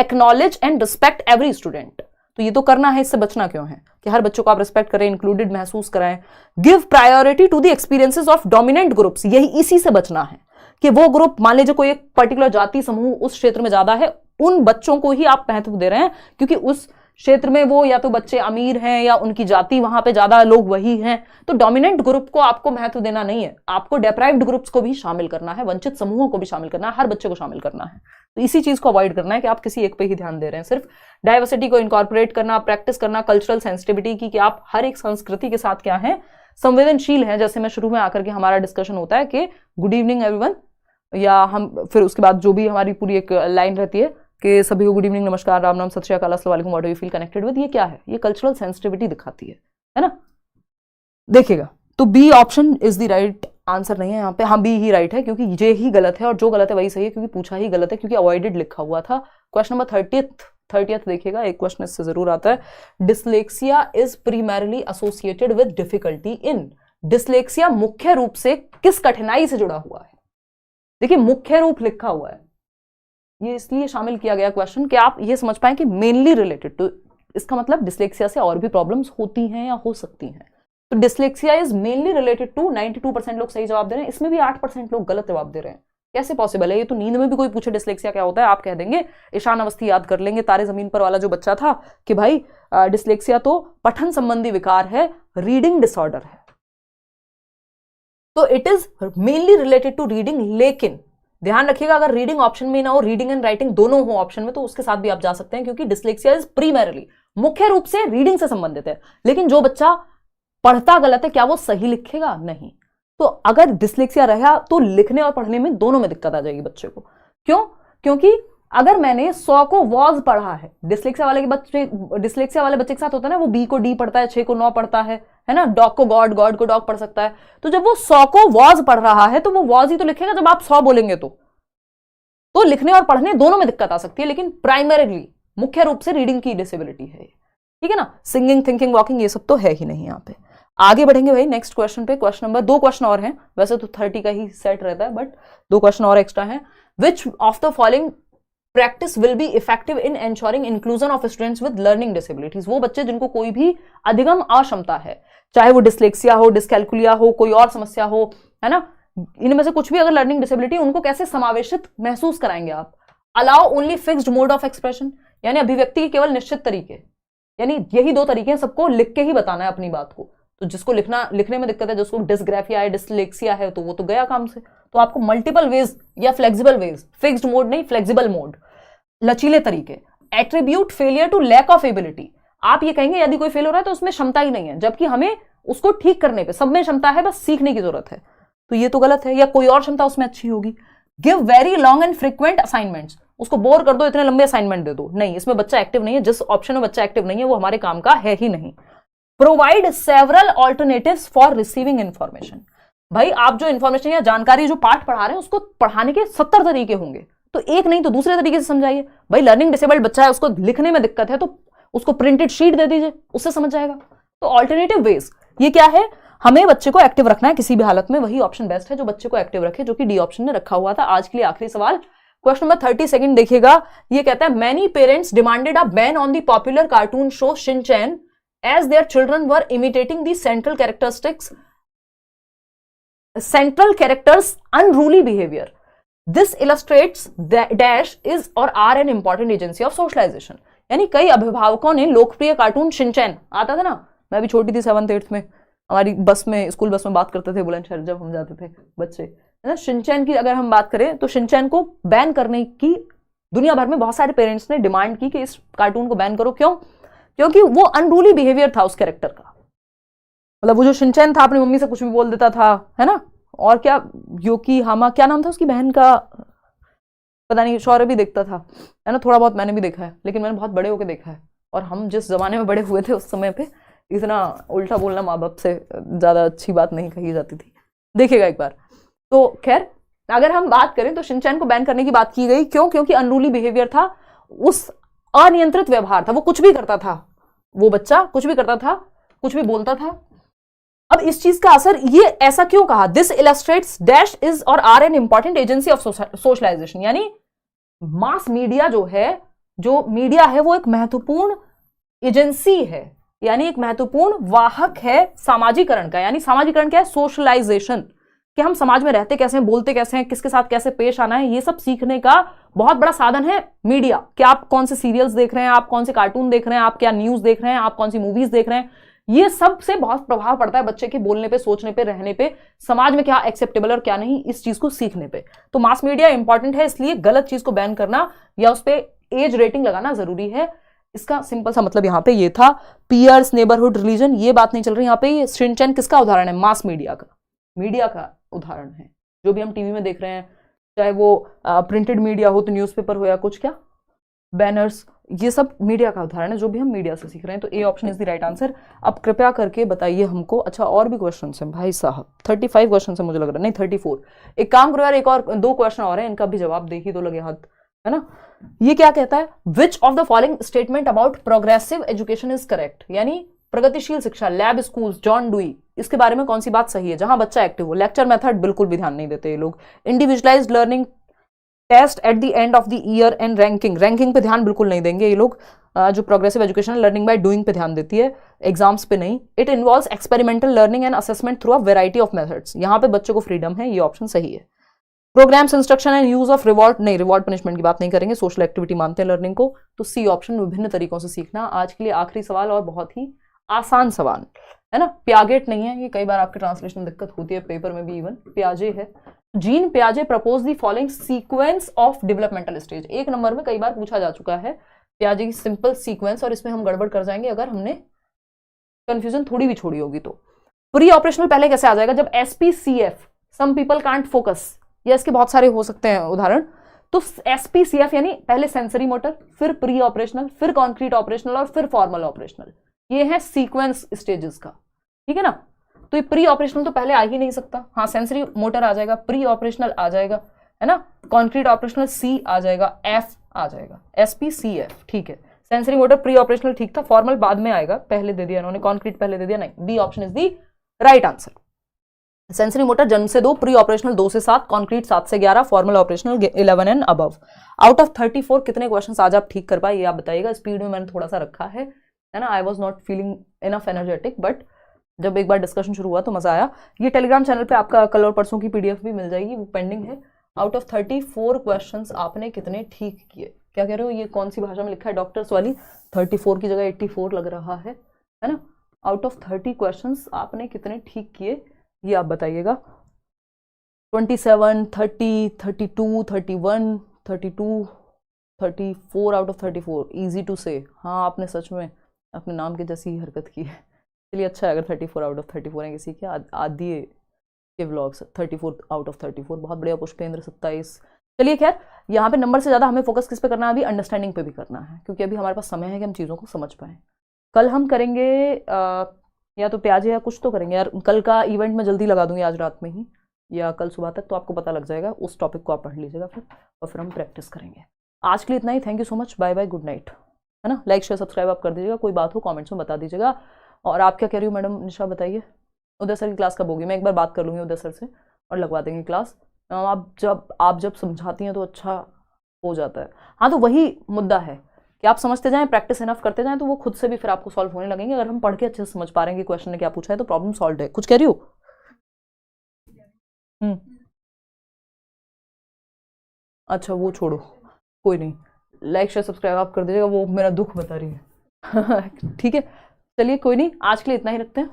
acknowledge and respect every student, तो ये तो करना है, इससे बचना क्यों है कि हर बच्चों को आप रिस्पेक्ट करें, इंक्लूडेड महसूस कराएं। Give priority to the experiences of dominant groups, यही इसी से बचना है कि वो ग्रुप, मान लीजिए कोई एक पर्टिकुलर जाति समूह उस क्षेत्र में ज्यादा है, उन बच्चों को ही आप महत्व दे रहे हैं क्योंकि उस क्षेत्र में वो या तो बच्चे अमीर हैं या उनकी जाति वहां पे ज्यादा लोग वही हैं। तो डोमिनेंट ग्रुप को आपको महत्व देना नहीं है, आपको डेप्राइव्ड ग्रुप्स को भी शामिल करना है, वंचित समूहों को भी शामिल करना है, हर बच्चे को शामिल करना है। तो इसी चीज को अवॉइड करना है कि आप किसी एक पे ही ध्यान दे रहे हैं। सिर्फ डाइवर्सिटी को इनकॉर्पोरेट करना, प्रैक्टिस करना कल्चरल सेंसिटिविटी की, कि आप हर एक संस्कृति के साथ क्या है, संवेदनशील है। जैसे मैं शुरू में आकर के हमारा डिस्कशन होता है कि गुड इवनिंग एवरीवन, या हम फिर उसके बाद जो भी हमारी पूरी एक लाइन रहती है कि सभी को गुड इवनिंग, नमस्कार, राम नाम, सत श्री अकाल, अस्सलाम वालेकुम, what do you feel connected with, ये क्या है, ये कल्चरल सेंसिटिविटी दिखाती है ना। देखिएगा, तो B option is the right answer नहीं है यहाँ पे, हाँ बी ही राइट है, क्योंकि ये ही गलत है और जो गलत है वही सही है, क्योंकि पूछा ही गलत है, क्योंकि अवॉइडेड लिखा हुआ था। क्वेश्चन नंबर 30th देखिएगा, एक क्वेश्चन इससे जरूर आता है। Dyslexia is primarily associated with difficulty in, dyslexia मुख्य रूप से किस कठिनाई से जुड़ा हुआ है। देखिए, मुख्य रूप लिखा हुआ है, ये इसलिए शामिल किया गया क्वेश्चन कि आप ये समझ पाए कि मेनली रिलेटेड टू, इसका मतलब डिसलेक्सिया से और भी प्रॉब्लम्स होती हैं या हो सकती हैं। तो dyslexia is mainly related to, 92% लोग सही जवाब दे रहे हैं, इसमें भी 8% लोग गलत जवाब दे रहे हैं। कैसे पॉसिबल है? ये तो नींद में भी कोई पूछे डिसलेक्सिया क्या होता है, आप कह देंगे ईशान अवस्थी याद कर लेंगे, तारे जमीन पर वाला जो बच्चा था, कि भाई डिसलेक्सिया तो पठन संबंधी विकार है, रीडिंग डिसऑर्डर है। तो it is mainly related to reading, लेकिन ध्यान रखिएगा अगर रीडिंग ऑप्शन में ना हो, रीडिंग एंड राइटिंग दोनों हो ऑप्शन में, तो उसके साथ भी आप जा सकते हैं, क्योंकि डिसलेक्सिया इज प्रीमैरली, मुख्य रूप से रीडिंग से संबंधित है। लेकिन जो बच्चा पढ़ता गलत है, क्या वो सही लिखेगा? नहीं। तो अगर डिसलेक्सिया रहा तो लिखने और पढ़ने में दोनों में दिक्कत आ जाएगी बच्चे को। क्यों? क्योंकि अगर मैंने 100 को वॉज पढ़ा है, डिसलेक्सिया वाले बच्चे के साथ होता है ना, वो बी को डी पढ़ता है, 6 को 9 पढ़ता है ना, डॉग को गॉड, गॉड को डॉग पढ़ सकता है। तो जब वो 100 को वॉज पढ़ रहा है तो वो वॉज ही तो लिखेगा जब आप 100 बोलेंगे। तो लिखने और पढ़ने दोनों में दिक्कत आ सकती है, लेकिन प्राइमरीली मुख्य रूप से रीडिंग की डिसेबिलिटी है, ठीक है ना। सिंगिंग, थिंकिंग, वॉकिंग ये सब तो है ही नहीं। यहाँ पे आगे बढ़ेंगे भाई नेक्स्ट क्वेश्चन पे। क्वेश्चन नंबर 2 क्वेश्चन और हैं, वैसे तो 30 का ही सेट रहता है, बट 2 क्वेश्चन और एक्स्ट्रा हैं। Which of the following practice will be effective in ensuring inclusion of students with learning disabilities, वो बच्चे जिनको कोई भी अधिगम अक्षमता है, चाहे वो डिसलेक्सिया हो, डिसकैलकुलिया हो, कोई और समस्या हो, है ना, इनमें से कुछ भी अगर लर्निंग डिसेबिलिटी, उनको कैसे समावेशित महसूस कराएंगे आप। Allow only fixed mode of expression, यानी अभिव्यक्ति के केवल निश्चित तरीके, यानी यही 2 तरीके हैं, सबको लिख के ही बताना है अपनी बात को। तो जिसको लिखने में दिक्कत है, जिसको डिसग्राफिया है, डिसलेक्सिया है, तो वो तो गया काम से। तो आपको मल्टीपल वेज या फ्लेक्सिबल वेज, फिक्स्ड मोड नहीं, फ्लेक्सिबल मोड, लचीले तरीके। Attribute failure to lack of ability, आप ये कहेंगे यदि कोई फेल हो रहा है तो उसमें क्षमता ही नहीं है, जबकि हमें उसको ठीक करने पे सब में क्षमता है, बस सीखने की जरूरत है। तो ये तो गलत है, या कोई और क्षमता उसमें अच्छी होगी। Give very long and frequent assignments, उसको बोर कर दो, इतने लंबे असाइनमेंट दे दो, नहीं, इसमें बच्चा एक्टिव नहीं है, जिस ऑप्शन में बच्चा एक्टिव नहीं है वो हमारे काम का है ही नहीं। Provide several alternatives for receiving information, भाई आप जो इंफॉर्मेशन या जानकारी जो पाठ पढ़ा रहे हैं उसको पढ़ाने के 70 तरीके होंगे, तो एक नहीं तो दूसरे तरीके से समझाइए। भाई लर्निंग डिसेबल्ड बच्चा है, उसको लिखने में दिक्कत है, तो उसको प्रिंटेड शीट दे दीजिए, उससे समझ जाएगा। तो ऑल्टरनेटिव वेज, ये क्या है, हमें बच्चे को एक्टिव रखना है किसी भी हालत में, वही ऑप्शन बेस्ट है जो बच्चे को एक्टिव रखे, जो कि डी ऑप्शन ने रखा हुआ था। आज के लिए आखिरी सवाल, क्वेश्चन नंबर 32 देखिएगा। ये कहता है many parents demanded a ban on the popular cartoon show Shinchan as their children were imitating the central characters unruly behavior. This illustrates that dash is or are an important agency of socialization. यानी कई अभिभावकों ने लोकप्रिय cartoon Shinchan आता था ना, मैं भी छोटी थी 7th 8th में, हमारी बस में, स्कूल बस में बात करते थे बुलंदशहर जब हम जाते थे बच्चे, है ना। शिनचैन की अगर हम बात करें तो शिनचैन को बैन करने की दुनिया भर में बहुत सारे पेरेंट्स ने डिमांड की कि इस कार्टून को बैन करो। क्यों? क्योंकि वो अनरूली बिहेवियर था उस कैरेक्टर का। मतलब वो जो शिनचैन था अपनी मम्मी से कुछ भी बोल देता था, है ना। और क्या, योकी हामा, क्या नाम था उसकी बहन का, पता नहीं, शौर्य भी देखता था, है ना। थोड़ा बहुत मैंने भी देखा है, लेकिन मैंने बहुत बड़े होकर देखा है। और हम जिस जमाने में बड़े हुए थे उस समय पे इतना उल्टा बोलना माँ बाप से ज्यादा अच्छी बात नहीं कही जाती थी, देखिएगा एक बार। तो खैर, अगर हम बात करें तो शिनचैन को बैन करने की बात की गई। क्यों? क्योंकि अनरूली बिहेवियर था, उस अनियंत्रित व्यवहार था, वो कुछ भी करता था, वो बच्चा कुछ भी करता था, कुछ भी बोलता था। अब इस चीज का असर, ये ऐसा क्यों कहा? दिस इलस्ट्रेट्स डैश इज और are an important agency of socialization. यानी मास मीडिया जो है, जो मीडिया है, वो एक महत्वपूर्ण एजेंसी है, यानी एक महत्वपूर्ण वाहक है सामाजिकरण का। यानी सामाजिकरण क्या है? सोशलाइजेशन, कि हम समाज में रहते कैसे हैं, बोलते कैसे हैं, किसके साथ कैसे पेश आना है, ये सब सीखने का बहुत बड़ा साधन है मीडिया। कि आप कौन से सीरियल्स देख रहे हैं, आप कौन से कार्टून देख रहे हैं, आप क्या न्यूज देख रहे हैं, आप कौन सी मूवीज देख रहे हैं, ये सब से बहुत प्रभाव पड़ता है बच्चे के बोलने पे, सोचने पे, रहने पे, समाज में क्या एक्सेप्टेबल और क्या नहीं, इस चीज को सीखने पे। तो मास मीडिया इंपॉर्टेंट है, इसलिए गलत चीज को बैन करना या उस पर एज रेटिंग लगाना जरूरी है। इसका सिंपल सा मतलब यहाँ पे ये था। पीयर्स, नेबरहुड, रिलीजन, ये बात नहीं चल रही यहाँ पे। ये शिनचैन किसका उदाहरण है? मास मीडिया का उदाहरण है। जो भी हम टीवी में देख रहे हैं, चाहे वो प्रिंटेड मीडिया हो तो न्यूज़पेपर हो या कुछ, क्या बैनर्स, ये सब मीडिया का उदाहरण है, जो भी हम मीडिया से सीख रहे हैं। तो A option is the right answer. अब कृपया करके बताइए हमको। अच्छा, और भी क्वेश्चन हैं भाई साहब, 35 क्वेश्चन है मुझे लग रहा है, नहीं 34। एक काम करो यार, एक और 2 क्वेश्चन और हैं, इनका भी जवाब दे ही तो लगे हाथ, है ना। ये क्या कहता है? विच of the following statement about progressive education is correct. यानी प्रगतिशील शिक्षा, लैब स्कूल्स, जॉन डुई, इसके बारे में कौन सी बात सही है? जहां बच्चा एक्टिव हो। लेक्चर मेथड बिल्कुल भी ध्यान नहीं देते ये लोग। Individualized learning, test at the end of the year and ranking पे ध्यान बिल्कुल नहीं देंगे ये लोग। जो progressive education, learning by doing पे ध्यान देती है, एग्जाम्स पे नहीं। It involves experimental learning and assessment through a variety of methods, यहाँ पे बच्चों को फ्रीडम है, ये ऑप्शन सही है। Programs, instruction and use of reward, नहीं, रिवॉर्ड पनिशमेंट की बात नहीं करेंगे, सोशल एक्टिविटी मानते हैं लर्निंग को। तो सी ऑप्शन, विभिन्न तरीकों से सीखना। आज के लिए आखिरी सवाल और बहुत ही आसान सवाल, है ना। पियागेट नहीं है, ये कई बार आपके ट्रांसलेशन में दिक्कत होती है, पेपर में भी इवन पियाजे है। जीन पियाजे propose the following sequence of developmental stage. 1 नंबर में कई बार पूछा जा चुका है पियाजे की सिंपल सीक्वेंस, और इसमें हम गड़बड़ कर जाएंगे अगर हमने कंफ्यूजन थोड़ी भी छोड़ी होगी तो। प्री ऑपरेशनल पहले कैसे आ जाएगा? जब एसपीसीएफ, सम पीपल कांट फोकस, या इसके बहुत सारे हो सकते हैं उदाहरण। तो एसपीसीएफ यानी पहले सेंसरी मोटर, फिर प्री ऑपरेशनल, फिर कॉन्क्रीट ऑपरेशनल और फिर फॉर्मल ऑपरेशनल। ये है सीक्वेंस स्टेजेस का, ठीक है ना। तो ये प्री ऑपरेशनल तो पहले आ ही नहीं सकता। हाँ, सेंसरी मोटर आ जाएगा, प्री ऑपरेशनल आ जाएगा, है ना। कॉन्क्रीट ऑपरेशनल सी आ जाएगा, एफ आ जाएगा, एसपीसीएफ, ठीक है। सेंसरी मोटर प्री ऑपरेशनल ठीक था, फॉर्मल बाद में आएगा, पहले दे दिया इन्होंने, कॉन्क्रीट पहले दे दिया, नहीं, B option is the right answer. Sensory motor जन्म से 2, प्री ऑपरेशनल 2 से 7, कॉन्क्रीट 7 से 11, formal operational 11 and above. Out of 34 कितने क्वेश्चंस आज आप ठीक कर पाए, ये आप बताइएगा। स्पीड में मैंने थोड़ा सा रखा है ना। I was not feeling enough energetic, but जब एक बार डिस्कशन शुरू हुआ तो मजा आया। ये टेलीग्राम चैनल पे आपका कल और परसों की पीडीएफ भी मिल जाएगी, वो पेंडिंग है। आउट ऑफ 34 क्वेश्चंस आपने कितने ठीक किए? क्या कह रहे हो? ये कौन सी भाषा में लिखा है? डॉक्टर्स वाली। 34 की जगह 84 लग रहा है ना। आउट ऑफ 30 क्वेश्चंस आपने कितने ठीक किए, ये आप बताइएगा। 27, 30, 32, 31, 32, 34 आउट ऑफ 34, ईजी टू से। हाँ, आपने सच में अपने नाम के जैसी ही हरकत की है। चलिए, अच्छा है अगर 34 आउट ऑफ 34 है किसी के। आदि के व्लॉग्स 34 आउट ऑफ 34, बहुत बढ़िया। पुष्पेंद्र 27। चलिए खैर, यहाँ पे नंबर से ज़्यादा हमें फोकस किस पे करना है? अभी अंडरस्टैंडिंग पे भी करना है, क्योंकि अभी हमारे पास समय है कि हम चीज़ों को समझ पाएँ। कल हम करेंगे या तो प्याजे या कुछ तो करेंगे यार। कल का इवेंट मैं जल्दी लगा दूंगी, आज रात में ही या कल सुबह तक, तो आपको पता लग जाएगा। उस टॉपिक को आप पढ़ लीजिएगा फिर, और फिर हम प्रैक्टिस करेंगे। आज के लिए इतना ही। Thank you so much, bye bye, good night, है ना। लाइक शेयर सब्सक्राइब आप कर दीजिएगा। कोई बात हो कमेंट्स में बता दीजिएगा। और आप क्या कह रही हो मैडम निशा, बताइए। उदय सर की क्लास कब होगी? मैं एक बार बात कर लूँगी उदय सर से और लगवा देंगे क्लास। आप जब समझाती हैं तो अच्छा हो जाता है। हाँ, तो वही मुद्दा है कि आप समझते जाएं, प्रैक्टिस इनफ करते जाएं, तो वो खुद से भी फिर आपको सॉल्व होने लगेंगे। अगर हम पढ़ के अच्छे से समझ पा रहे हैं कि क्वेश्चन ने क्या पूछा है तो प्रॉब्लम सॉल्व है। कुछ कह रही हो? अच्छा वो छोड़ो, कोई नहीं, लाइक शेयर सब्सक्राइब आप कर दीजिएगा, वो मेरा दुख बता रही है। ठीक है, चलिए कोई नहीं, आज के लिए इतना ही रखते हैं।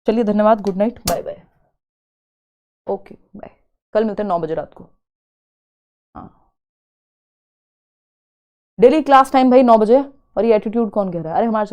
चलिए धन्यवाद, good night, bye bye. Okay bye, कल मिलते हैं 9 बजे रात को। हाँ, डेली क्लास टाइम भाई 9 बजे। और ये एटीट्यूड कौन कह रहा है? अरे हमारा चलता